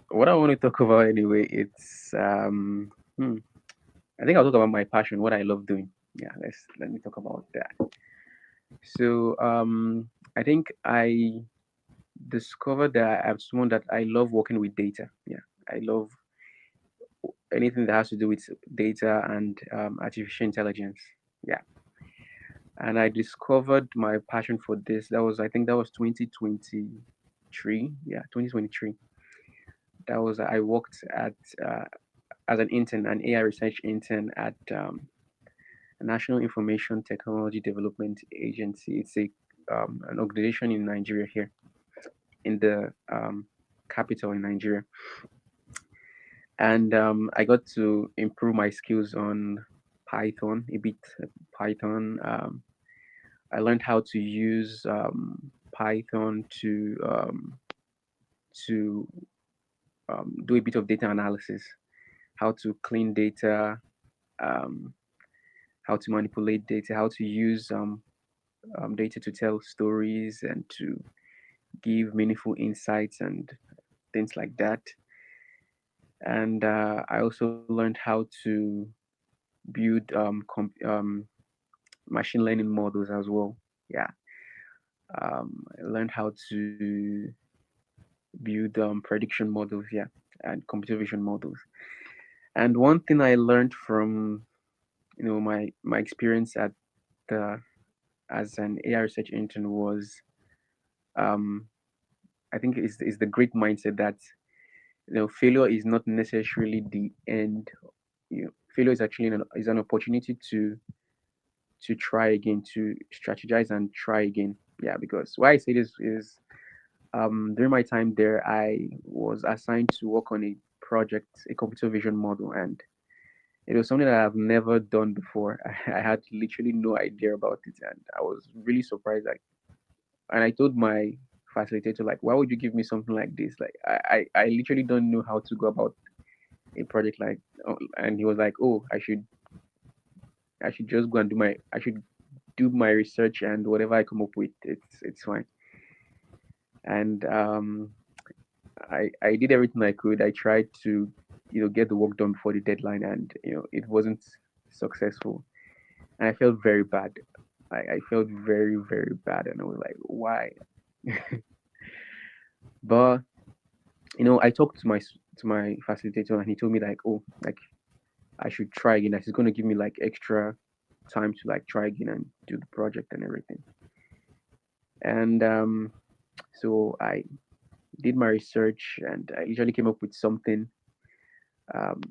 what I want to talk about anyway, it's I think I'll talk about my passion, what I love doing. Yeah, let me talk about that. So I think discovered that I'm someone that I love working with data. Yeah, I love anything that has to do with data and artificial intelligence. Yeah, and I discovered my passion for this. I think that was 2023. Yeah, 2023. That was I worked at as an intern, an AI research intern at a National Information Technology Development Agency. It's a an organization in Nigeria here, in the capital in Nigeria. And I got to improve my skills on Python a bit. Python. I learned how to use Python to do a bit of data analysis, how to clean data, um, how to manipulate data, how to use data to tell stories and to give meaningful insights and things like that. And I also learned how to build machine learning models as well. Yeah, I learned how to build prediction models. Yeah, and computer vision models. And one thing I learned from my experience at the as an AI research intern was um, I think is the great mindset that failure is not necessarily the end. Failure is actually an opportunity to try again, to strategize and try again. Yeah, because why I say this is during my time there, I was assigned to work on a project, a computer vision model, and it was something that I've never done before. I had literally no idea about it, and I was really surprised. Like, and I told my facilitator, like, why would you give me something like this? Like, I literally don't know how to go about a project like, and he was like, oh, I should just go and I should do my research, and whatever I come up with, it's fine. And I did everything I could. I tried to get the work done before the deadline, and it wasn't successful, and I felt very bad. I felt very very bad, and I was like, why? But I talked to my facilitator, and he told me like, oh, like I should try again. That he's going to give me like extra time to like try again and do the project and everything. And so I did my research, and I usually came up with something, um,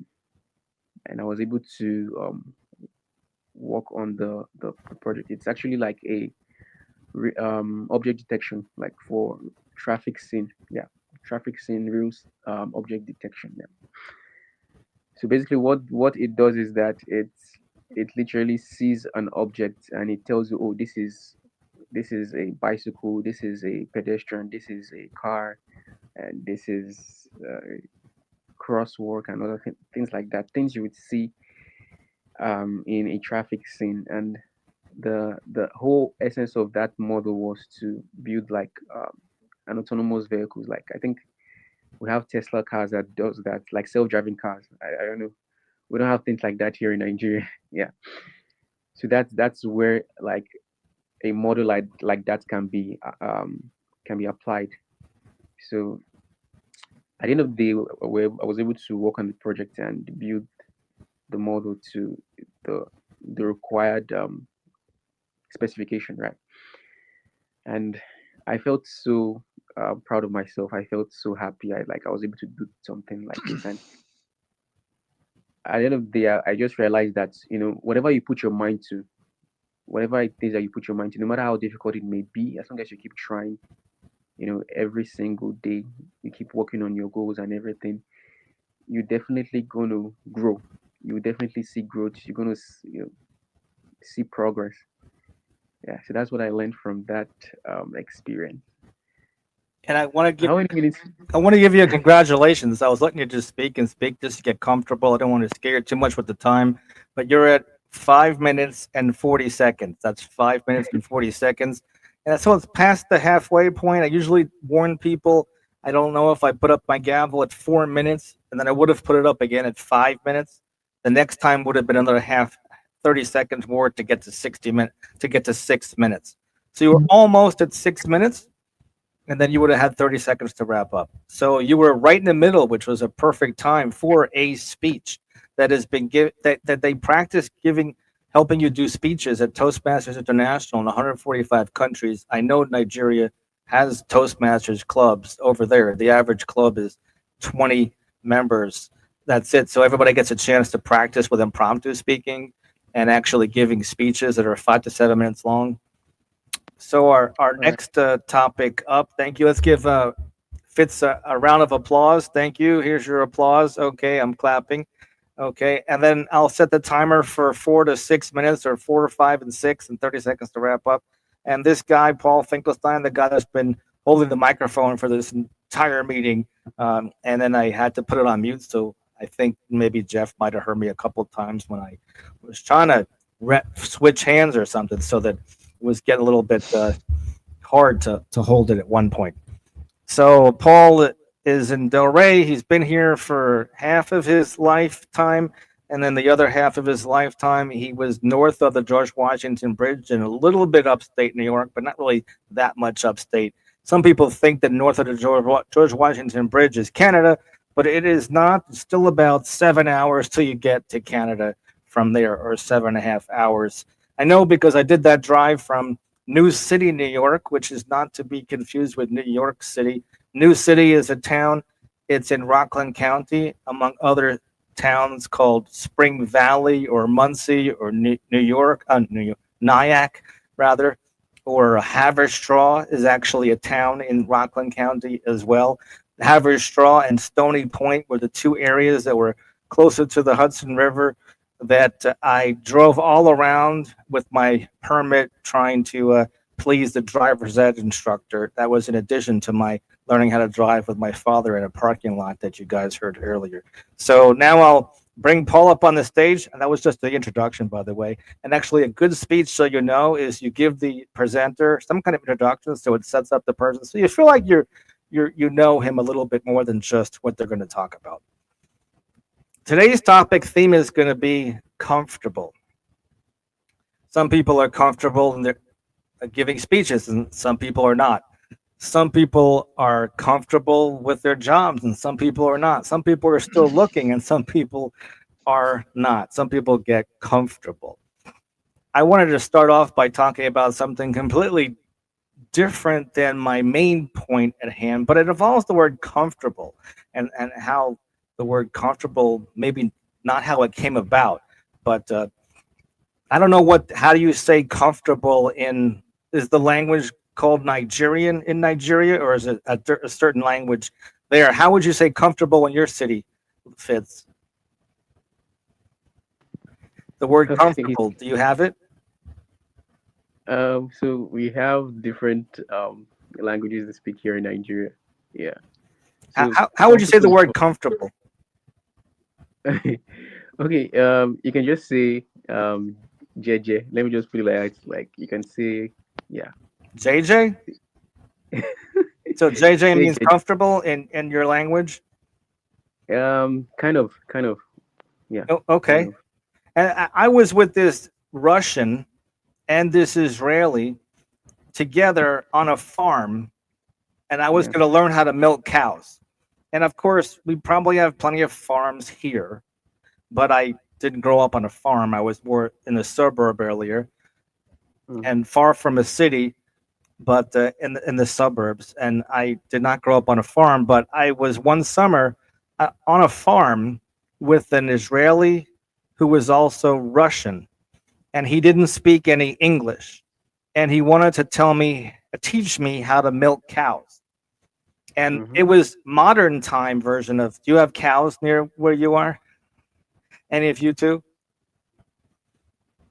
and I was able to work on the project. It's actually like a object detection, like for traffic scene. Yeah, traffic scene rules, object detection. Yeah. So basically, what it does is that it literally sees an object and it tells you, oh, this is a bicycle, this is a pedestrian, this is a car, and this is crosswalk and other things like that. Things you would see in a traffic scene. And the whole essence of that model was to build like an autonomous vehicles. Like I think we have Tesla cars that does that, like self-driving cars. I don't know. We don't have things like that here in Nigeria. Yeah. So that's where like a model like that can be applied. So at the end of the day, I was able to work on the project and build the model to the the required specification, right? And I felt so proud of myself. I felt so happy. I was able to do something like this. And at the end of the day, I just realized that whatever you put your mind to, whatever it is that you put your mind to, no matter how difficult it may be, as long as you keep trying, every single day, you keep working on your goals and everything, you're definitely going to grow. You definitely see growth. You're going to see progress. Yeah, so that's what I learned from that experience. And I want to give How many minutes? I want to give you a congratulations. I was letting you just speak and speak just to get comfortable. I don't want to scare you too much with the time, but you're at 5 minutes and 40 seconds. That's 5 minutes and 40 seconds. And so it's past the halfway point. I usually warn people. I don't know if I put up my gavel at 4 minutes and then I would have put it up again at 5 minutes. The next time would have been another 30 seconds more to get to 60 minutes, to get to 6 minutes. So you were almost at 6 minutes. and then you would have had 30 seconds to wrap up. So you were right in the middle, which was a perfect time for a speech that has been that they practice giving, helping you do speeches at Toastmasters International in 145 countries. I know Nigeria has Toastmasters clubs over there. The average club is 20 members. That's it. So everybody gets a chance to practice with impromptu speaking and actually giving speeches that are 5 to 7 minutes long. So our next topic up. Thank you. Let's give Fitz a round of applause. Thank you. Here's your applause. Okay, I'm clapping. Okay, and then I'll set the timer for 4 to 6 minutes, or 4 or 5 and 6, and 30 seconds to wrap up. And this guy, Paul Finkelstein, the guy that's been holding the microphone for this entire meeting, and then I had to put it on mute. So I think maybe Jeff might have heard me a couple of times when I was trying to switch hands or something, so that it was getting a little bit hard to hold it at one point. So Paul is in Delray. He's been here for half of his lifetime, and then the other half of his lifetime he was north of the George Washington Bridge and a little bit upstate New York, but not really that much upstate. Some people think that north of the George Washington Bridge is Canada, but it is not. It's still about 7 hours till you get to Canada from there, or 7.5 hours. I know because I did that drive from New City, New York, which is not to be confused with New York City. New City is a town. It's in Rockland County, among other towns called Spring Valley or Muncie or Nyack, rather, or Haverstraw is actually a town in Rockland County as well. Haverstraw and Stony Point were the two areas that were closer to the Hudson River that I drove all around with my permit, trying to please the driver's ed instructor. That was in addition to my learning how to drive with my father in a parking lot that you guys heard earlier. So now I'll bring Paul up on the stage, and that was just the introduction, by the way. And actually, a good speech, so you know, is you give the presenter some kind of introduction, so it sets up the person, so you feel like you know him a little bit more than just what they're going to talk about. Today's topic theme is going to be comfortable. Some people are comfortable and they're giving speeches, and some people are not. Some people are comfortable with their jobs, and some people are not. Some people are still looking, and some people are not. Some people get comfortable. I wanted to start off by talking about something completely different than my main point at hand, but it involves the word comfortable, and how the word comfortable, maybe not how it came about, but I don't know how do you say comfortable is the language called Nigerian in Nigeria, or is it a certain language there? How would you say comfortable in your city, Fitz? The word comfortable, do you have it? So we have different languages to speak here in Nigeria. Yeah. So How would you say the word comfortable? Okay. You can just say JJ. Let me just put it like that. Like you can say, yeah. JJ? So JJ Say means JJ. comfortable in your language? Kind of. Yeah. Oh, okay. Kind of. And I was with this Russian and this Israeli together on a farm, and I was Yeah. going to learn how to milk cows. And of course, we probably have plenty of farms here, but I didn't grow up on a farm. I was more in the suburb earlier and far from a city, but in the suburbs. And I did not grow up on a farm, but I was one summer on a farm with an Israeli who was also Russian, and he didn't speak any English, and he wanted to teach me how to milk cows. And it was modern time version of, do you have cows near where you are? Any of you two?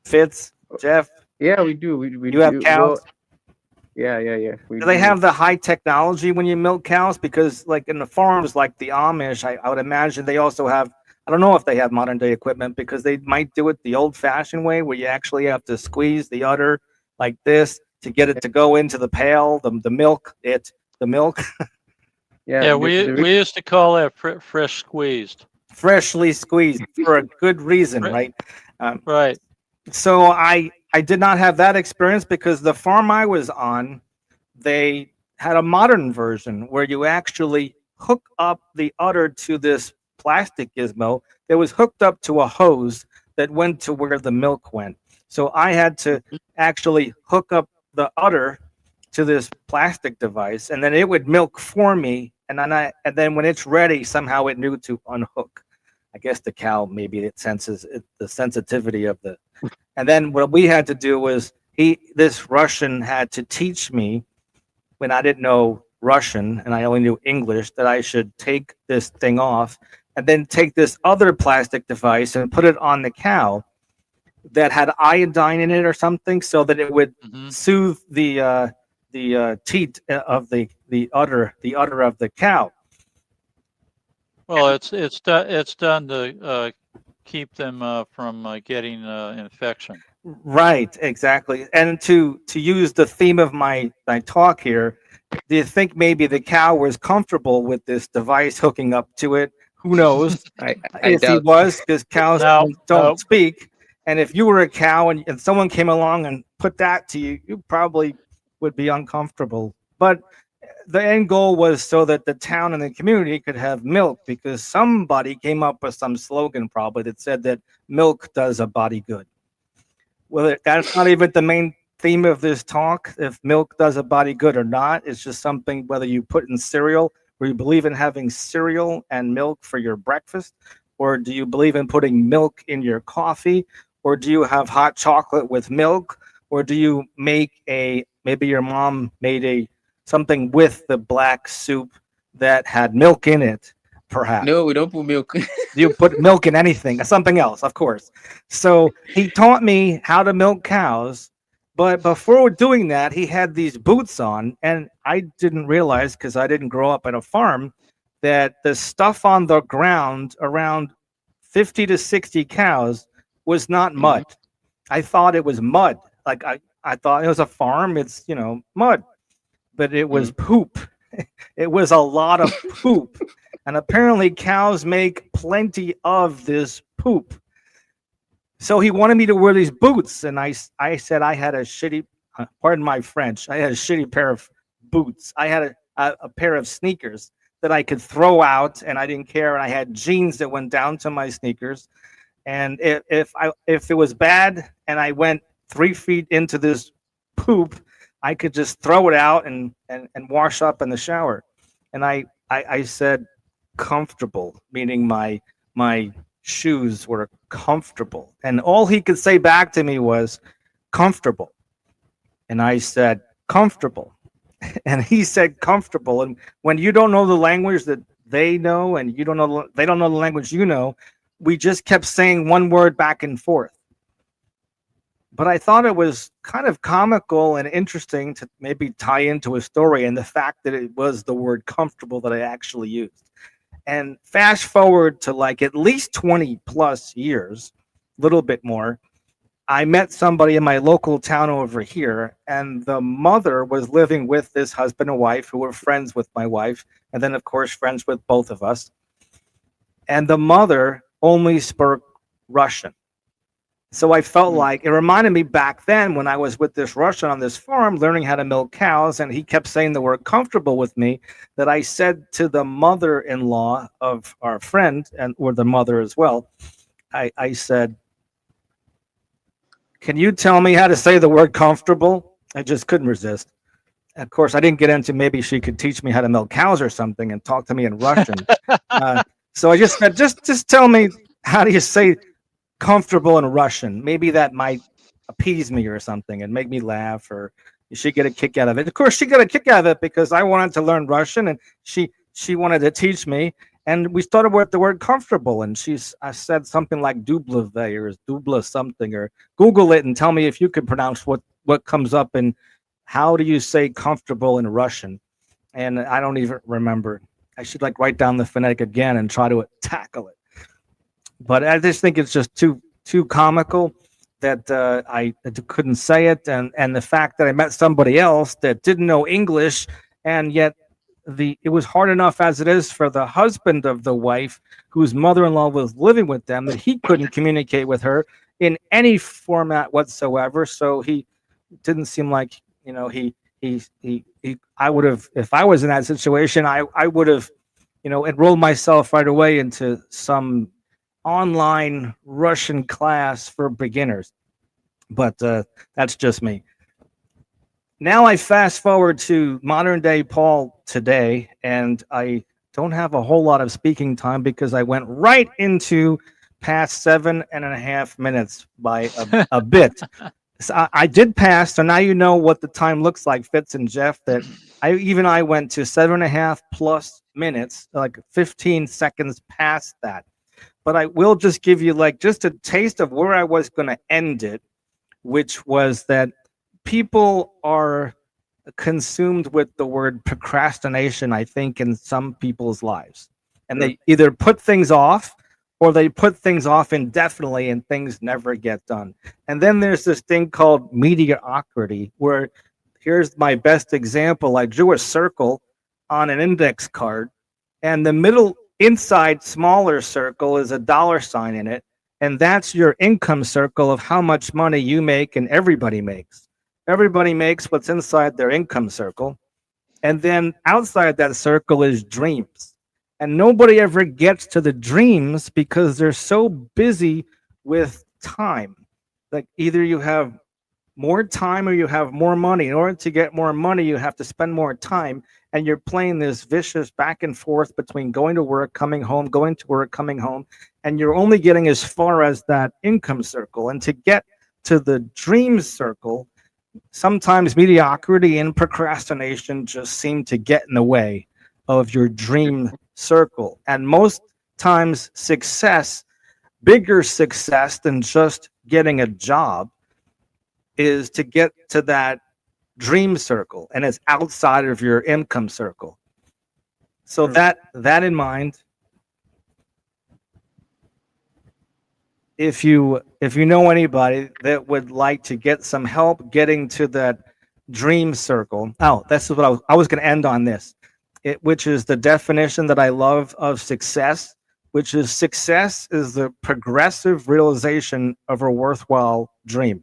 Fitz, Jeff? Yeah, we do. We You have do. cows? Well, yeah. We Do they do. have the high technology when you milk cows? Because like in the farms, like the Amish, I would imagine they also have, I don't know if they have modern day equipment, because they might do it the old fashioned way where you actually have to squeeze the udder like this to get it to go into the pail, the milk. Yeah, we used to call that fresh squeezed. Freshly squeezed for a good reason, right? Right. So I did not have that experience, because the farm I was on, they had a modern version where you actually hook up the udder to this plastic gizmo that was hooked up to a hose that went to where the milk went. So I had to actually hook up the udder to this plastic device, and then it would milk for me. And then when it's ready, somehow it knew to unhook. I guess the cow, maybe it senses the sensitivity of the. And then what we had to do was this Russian had to teach me, when I didn't know Russian and I only knew English, that I should take this thing off and then take this other plastic device and put it on the cow that had iodine in it or something, so that it would soothe the teat of the udder of the cow. Well, it's done to keep them from getting infection. Right, exactly. And to use the theme of my talk here, do you think maybe the cow was comfortable with this device hooking up to it? Who knows? I If he doubt. was, because cows No, don't nope. speak. And if you were a cow and someone came along and put that to you, you probably would be uncomfortable. But the end goal was so that the town and the community could have milk, because somebody came up with some slogan probably that said that milk does a body good. Well, that's not even the main theme of this talk, if milk does a body good or not. It's just something whether you put in cereal, or you believe in having cereal and milk for your breakfast, or do you believe in putting milk in your coffee, or do you have hot chocolate with milk, or do you make maybe your mom made something with the black soup that had milk in it, perhaps. No, we don't put milk. You put milk in anything, something else, of course. So he taught me how to milk cows, but before doing that, he had these boots on, and I didn't realize, because I didn't grow up at a farm, that the stuff on the ground around 50 to 60 cows was not mud. I thought it was mud. Like I thought it was a farm. It's, mud, but it was poop. It was a lot of poop. And apparently cows make plenty of this poop. So he wanted me to wear these boots. And I said I had a shitty, pardon my French, I had a shitty pair of boots. I had a pair of sneakers that I could throw out, and I didn't care. And I had jeans that went down to my sneakers. And if it was bad and I went 3 feet into this poop, I could just throw it out and wash up in the shower. And I said comfortable, meaning my shoes were comfortable. And all he could say back to me was comfortable. And I said comfortable. And he said comfortable. And when you don't know the language that they know, and they don't know the language you know, we just kept saying one word back and forth. But I thought it was kind of comical and interesting to maybe tie into a story, and the fact that it was the word comfortable that I actually used. And fast forward to like at least 20 plus years, a little bit more, I met somebody in my local town over here, and the mother was living with this husband and wife who were friends with my wife, and then of course friends with both of us. And the mother only spoke Russian. So I felt like it reminded me back then when I was with this Russian on this farm learning how to milk cows, and he kept saying the word comfortable with me, that I said to the mother-in-law of our friend, or the mother as well, I said, can you tell me how to say the word comfortable? I just couldn't resist. Of course, I didn't get into maybe she could teach me how to milk cows or something and talk to me in Russian. So I just said, just tell me, how do you say comfortable in Russian? Maybe that might appease me or something and make me laugh, or she get a kick out of it. Of course, she got a kick out of it because I wanted to learn Russian, and she wanted to teach me. And we started with the word comfortable, and I said something like dublave or dubla something, or Google it and tell me if you can pronounce what comes up, and how do you say comfortable in Russian? And I don't even remember. I should write down the phonetic again and try to tackle it. But I just think it's just too comical that I couldn't say it, and the fact that I met somebody else that didn't know English, and yet it was hard enough as it is for the husband of the wife, whose mother-in-law was living with them, that he couldn't communicate with her in any format whatsoever. So he didn't seem like he I would have, if I was in that situation, I would have, enrolled myself right away into some online Russian class for beginners. But that's just me. Now I fast forward to modern day Paul today, and I don't have a whole lot of speaking time because I went right into past 7.5 minutes by a bit. So I did pass, so now you know what the time looks like, Fitz and Jeff. That I went to 7.5 plus minutes, like 15 seconds past that. But I will just give you like just a taste of where I was going to end it, which was that people are consumed with the word procrastination, I think, in some people's lives. And they either put things off or they put things off indefinitely and things never get done. And then there's this thing called mediocrity, where here's my best example. I drew a circle on an index card, and the middle inside smaller circle is a dollar sign in it. And that's your income circle of how much money you make and everybody makes. Everybody makes what's inside their income circle. And then outside that circle is dreams. And nobody ever gets to the dreams because they're so busy with time. Like either you have more time or you have more money. In order to get more money, you have to spend more time. And you're playing this vicious back and forth between going to work, coming home, going to work, coming home. And you're only getting as far as that income circle. And to get to the dream circle, sometimes mediocrity and procrastination just seem to get in the way of your dream circle. And most times success, bigger success than just getting a job, is to get to that dream circle, and it's outside of your income circle. So that in mind, if you know anybody that would like to get some help getting to that dream circle, this is what I was going to end on this, which is the definition that I love of success, which is success is the progressive realization of a worthwhile dream.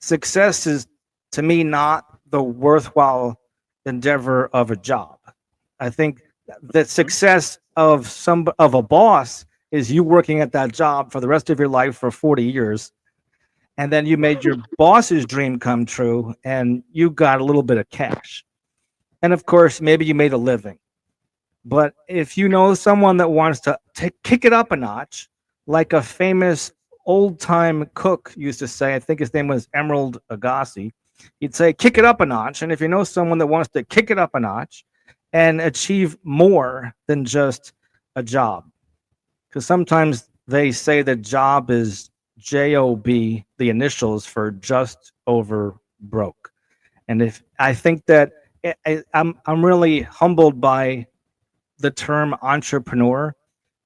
Success is, to me, not the worthwhile endeavor of a job. I think that success of a boss is you working at that job for the rest of your life for 40 years. And then you made your boss's dream come true and you got a little bit of cash. And of course, maybe you made a living. But if you know someone that wants to kick it up a notch, like a famous old-time cook used to say, I think his name was Emerald Agassi, he'd say, kick it up a notch. And if you know someone that wants to kick it up a notch and achieve more than just a job, because sometimes they say the job is JOB, the initials for just over broke. And if I think that I'm really humbled by the term entrepreneur,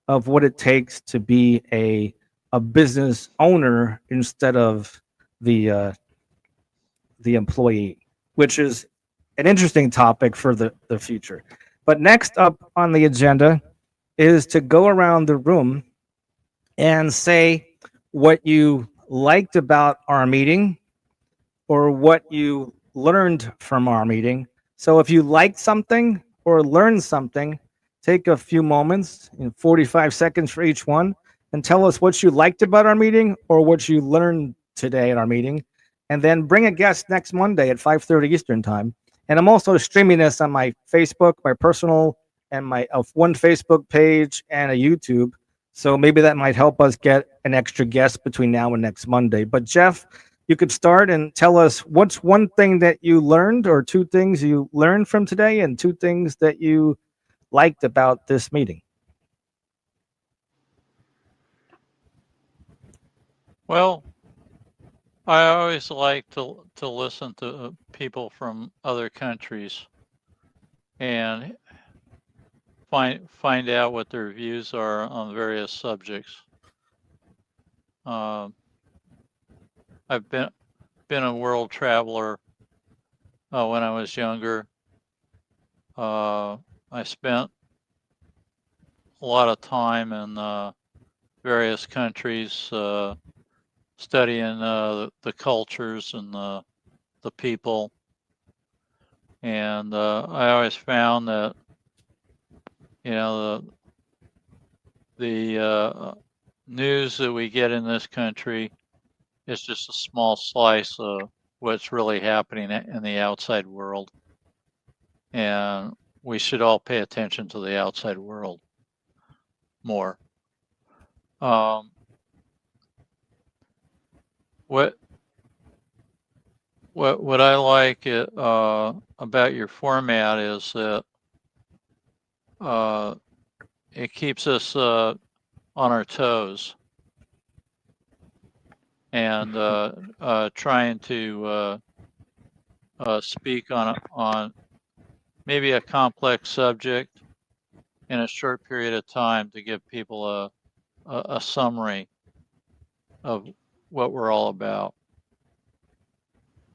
of what it takes to be a business owner instead of the employee, which is an interesting topic for the future. But next up on the agenda is to go around the room and say what you liked about our meeting or what you learned from our meeting. So if you liked something or learned something, take a few moments, 45 seconds for each one, and tell us what you liked about our meeting or what you learned today at our meeting. And then bring a guest next Monday at 5:30 Eastern time. And I'm also streaming this on my Facebook, my personal, and my one Facebook page and a YouTube. So maybe that might help us get an extra guest between now and next Monday. But Jeff, you could start and tell us what's one thing that you learned or two things you learned from today and two things that you liked about this meeting. Well, I always like to listen to people from other countries and find out what their views are on various subjects. I've been a world traveler when I was younger. I spent a lot of time in various countries studying the cultures and the people. And I always found that, you know, the news that we get in this country is just a small slice of what's really happening in the outside world. And we should all pay attention to the outside world more. What I like about your format is that it keeps us on our toes and trying to speak on maybe a complex subject in a short period of time to give people a summary of what we're all about.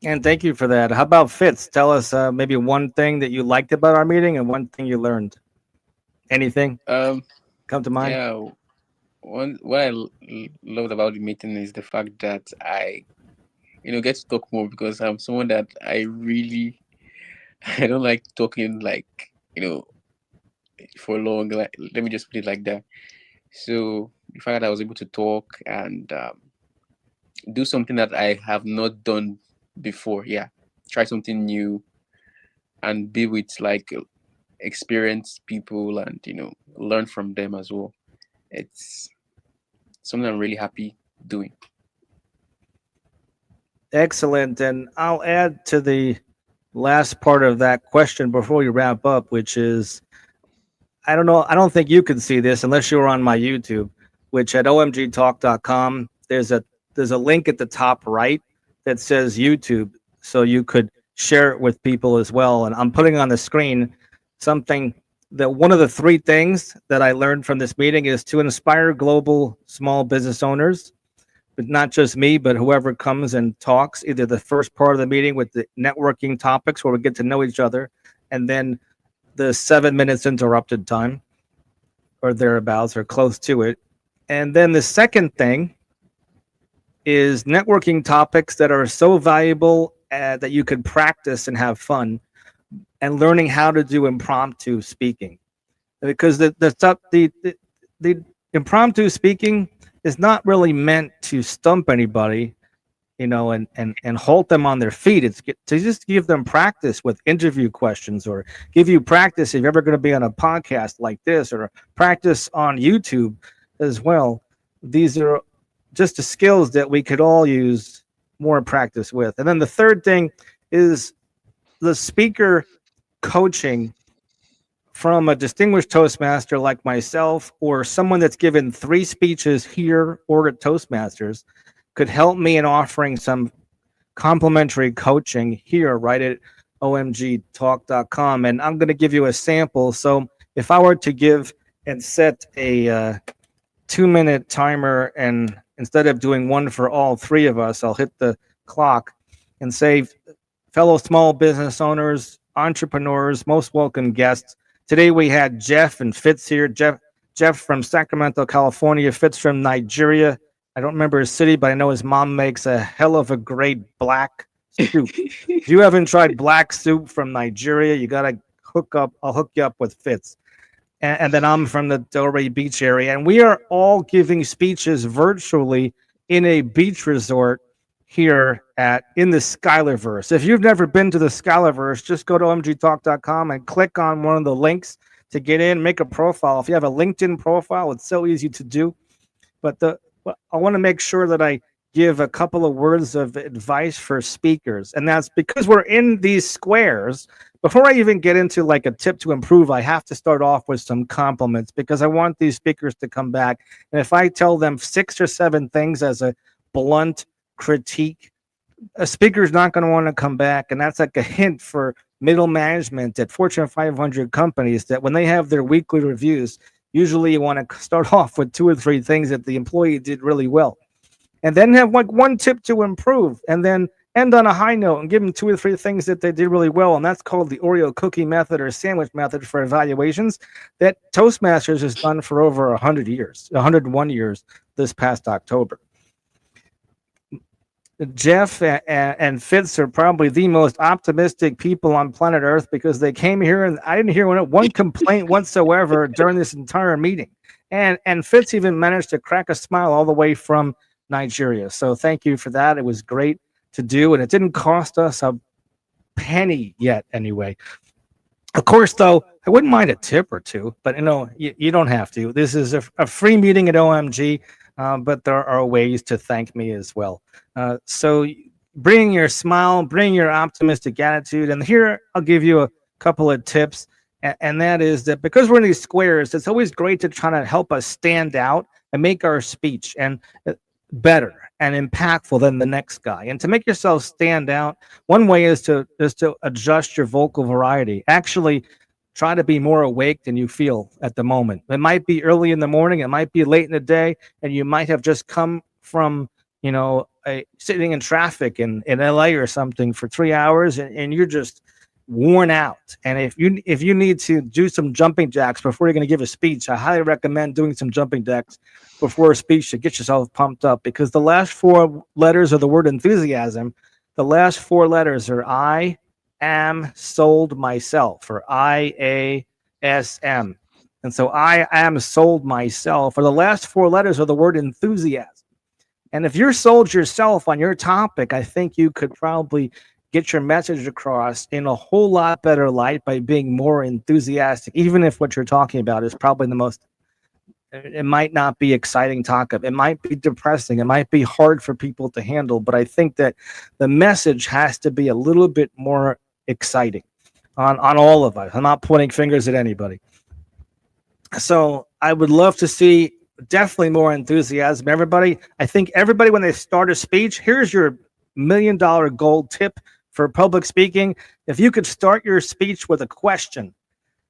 And thank you for that. How about Fitz? Tell us maybe one thing that you liked about our meeting and one thing you learned. Anything come to mind? Yeah, what I loved about the meeting is the fact that I, get to talk more, because I'm someone that I don't like talking, like, for long. Like, let me just put it like that. So the fact that I was able to talk and do something that I have not done before, try something new and be with like experienced people and learn from them as well. It's something I'm really happy doing. Excellent. And I'll add to the last part of that question before we wrap up, which is, I don't know, I don't think you can see this unless you're on my YouTube, which at omgtalk.com, there's a link at the top right that says YouTube, so you could share it with people as well. And I'm putting on the screen something that one of the three things that I learned from this meeting is to inspire global small business owners, but not just me, but whoever comes and talks, either the first part of the meeting with the networking topics where we get to know each other, and then the 7 minutes interrupted time or thereabouts or close to it. And then the second thing is networking topics that are so valuable that you could practice and have fun, and learning how to do impromptu speaking, because the impromptu speaking is not really meant to stump anybody, and halt them on their feet. It's to just give them practice with interview questions, or give you practice if you're ever going to be on a podcast like this, or practice on YouTube as well. These are just the skills that we could all use more practice with. And then the third thing is the speaker coaching from a distinguished Toastmaster like myself, or someone that's given 3 speeches here or at Toastmasters, could help me in offering some complimentary coaching here right at omgtalk.com. And I'm going to give you a sample. So if I were to give and set a 2-minute timer, and instead of doing one for all 3 of us, I'll hit the clock and say, fellow small business owners, entrepreneurs, most welcome guests. Today we had Jeff and Fitz here. Jeff from Sacramento, California. Fitz from Nigeria. I don't remember his city, but I know his mom makes a hell of a great black soup. If you haven't tried black soup from Nigeria, you got to hook up. I'll hook you up with Fitz. And then I'm from the Delray Beach area. And we are all giving speeches virtually in a beach resort here in the Skylarverse. If you've never been to the Skylarverse, just go to omgtalk.com and click on one of the links to get in, make a profile. If you have a LinkedIn profile, it's so easy to do. But I want to make sure that I give a couple of words of advice for speakers. And that's because we're in these squares. Before I even get into like a tip to improve, I have to start off with some compliments, because I want these speakers to come back. And if I tell them 6 or 7 things as a blunt critique, a speaker's not going to want to come back. And that's like a hint for middle management at Fortune 500 companies, that when they have their weekly reviews, usually you want to start off with 2 or 3 things that the employee did really well, and then have like one tip to improve, and then end on a high note and give them 2 or 3 things that they did really well. And that's called the Oreo cookie method, or sandwich method, for evaluations that Toastmasters has done for over 101 years this past October. Jeff and Fitz are probably the most optimistic people on planet Earth because they came here and I didn't hear one complaint whatsoever during this entire meeting. And Fitz even managed to crack a smile all the way from Nigeria. So thank you for that. It was great to do, and it didn't cost us a penny yet anyway. Of course, though, I wouldn't mind a tip or two, but you don't have to. This is a free meeting at OMG. But there are ways to thank me as well. So bring your smile, bring your optimistic attitude. And here I'll give you a couple of tips. And that is that because we're in these squares, it's always great to try to help us stand out and make our speech and better and impactful than the next guy. And to make yourself stand out, one way is to adjust your vocal variety. Actually, try to be more awake than you feel at the moment. It might be early in the morning, it might be late in the day, and you might have just come from, sitting in traffic in LA or something for 3 hours, and you're just worn out. And if you need to do some jumping jacks before you're going to give a speech, I highly recommend doing some jumping jacks before a speech to get yourself pumped up, because the last 4 letters of the word enthusiasm, the last 4 letters are I am sold myself, or IASM. And so I am sold myself, or the last 4 letters of the word enthusiasm. And if you're sold yourself on your topic, I think you could probably get your message across in a whole lot better light by being more enthusiastic, even if what you're talking about is probably it might not be exciting topic. It might be depressing. It might be hard for people to handle, but I think that the message has to be a little bit more exciting on all of us. I'm not pointing fingers at anybody. So I would love to see definitely more enthusiasm. Everybody, I think everybody, when they start a speech, here's your $1 million gold tip for public speaking. If you could start your speech with a question,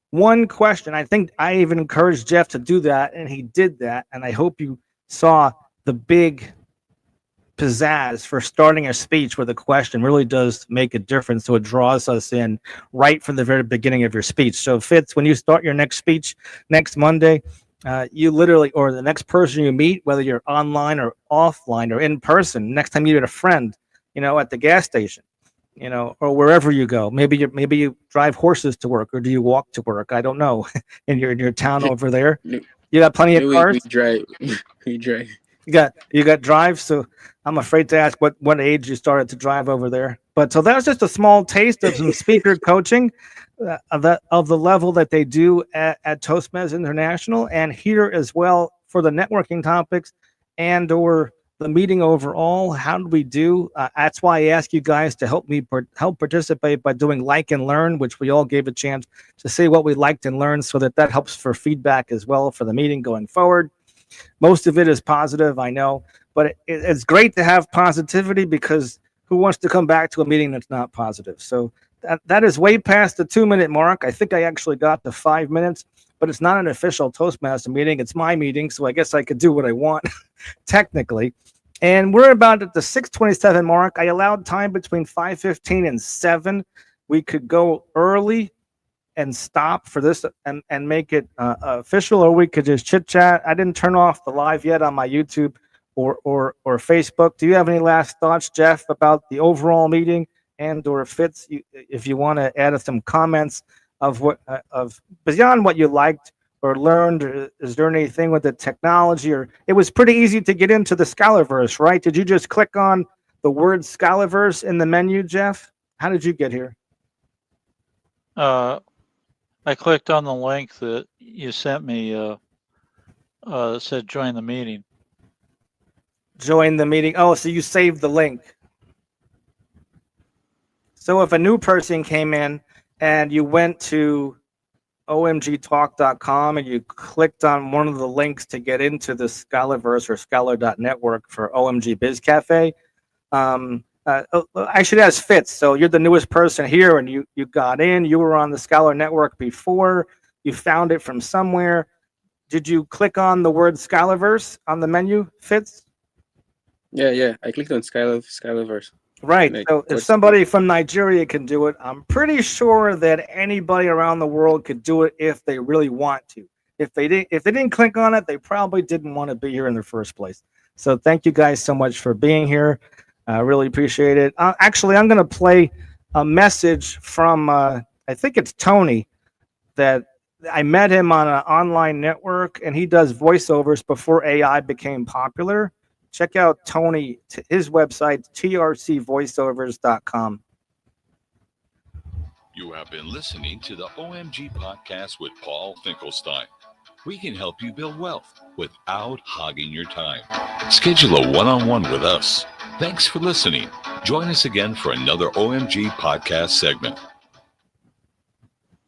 one question. I think I even encouraged Jeff to do that, and he did that. And I hope you saw the big pizzazz for starting a speech with a question really does make a difference. So it draws us in right from the very beginning of your speech. So Fitz, when you start your next speech next Monday, you literally, or the next person you meet, whether you're online or offline or in person, next time you meet a friend, at the gas station, or wherever you go, maybe you drive horses to work, or do you walk to work? I don't know. in your town over there, you got plenty of cars. We drive. We drive. You got drive. So I'm afraid to ask what age you started to drive over there. But so that's just a small taste of some speaker coaching of the level that they do at Toastmasters International, and here as well for the networking topics and or the meeting overall. How did we do? That's why I ask you guys to help participate by doing like and learn, which we all gave a chance to say what we liked and learned, so that helps for feedback as well for the meeting going forward. Most of it is positive, I know, but it's great to have positivity, because who wants to come back to a meeting that's not positive? So that is way past the 2-minute mark. I think I actually got to 5 minutes, but it's not an official Toastmaster meeting. It's my meeting, so I guess I could do what I want technically. And we're about at the 6:27 mark. I allowed time between 5:15 and 7. We could go early and stop for this and make it official, or we could just chit chat. I didn't turn off the live yet on my YouTube or Facebook. Do you have any last thoughts, Jeff, about the overall meeting, and or Fitz, if you want to add some comments of beyond what you liked or learned? Or is there anything with the technology? Or it was pretty easy to get into the Scalaverse, right? Did you just click on the word Scalaverse in the menu, Jeff? How did you get here? I clicked on the link that you sent me. That said join the meeting. Join the meeting. Oh, so you saved the link. So if a new person came in and you went to omgtalk.com and you clicked on one of the links to get into the Scalaverse or Scalar.network for OMG Biz Cafe, I should ask Fitz. So you're the newest person here, and you got in. You were on the Scalar network before. You found it from somewhere. Did you click on the word Scalaverse on the menu, Fitz? Yeah. I clicked on Scalaverse. Right. So if somebody from Nigeria can do it, I'm pretty sure that anybody around the world could do it if they really want to. If they didn't click on it, they probably didn't want to be here in the first place. So thank you guys so much for being here. I really appreciate it. Actually, I'm going to play a message from, I think it's Tony, that I met him on an online network, and he does voiceovers before AI became popular. Check out Tony, his website, trcvoiceovers.com. You have been listening to the OMG Podcast with Paul Finkelstein. We can help you build wealth without hogging your time. Schedule a one-on-one with us. Thanks for listening. Join us again for another OMG Podcast segment.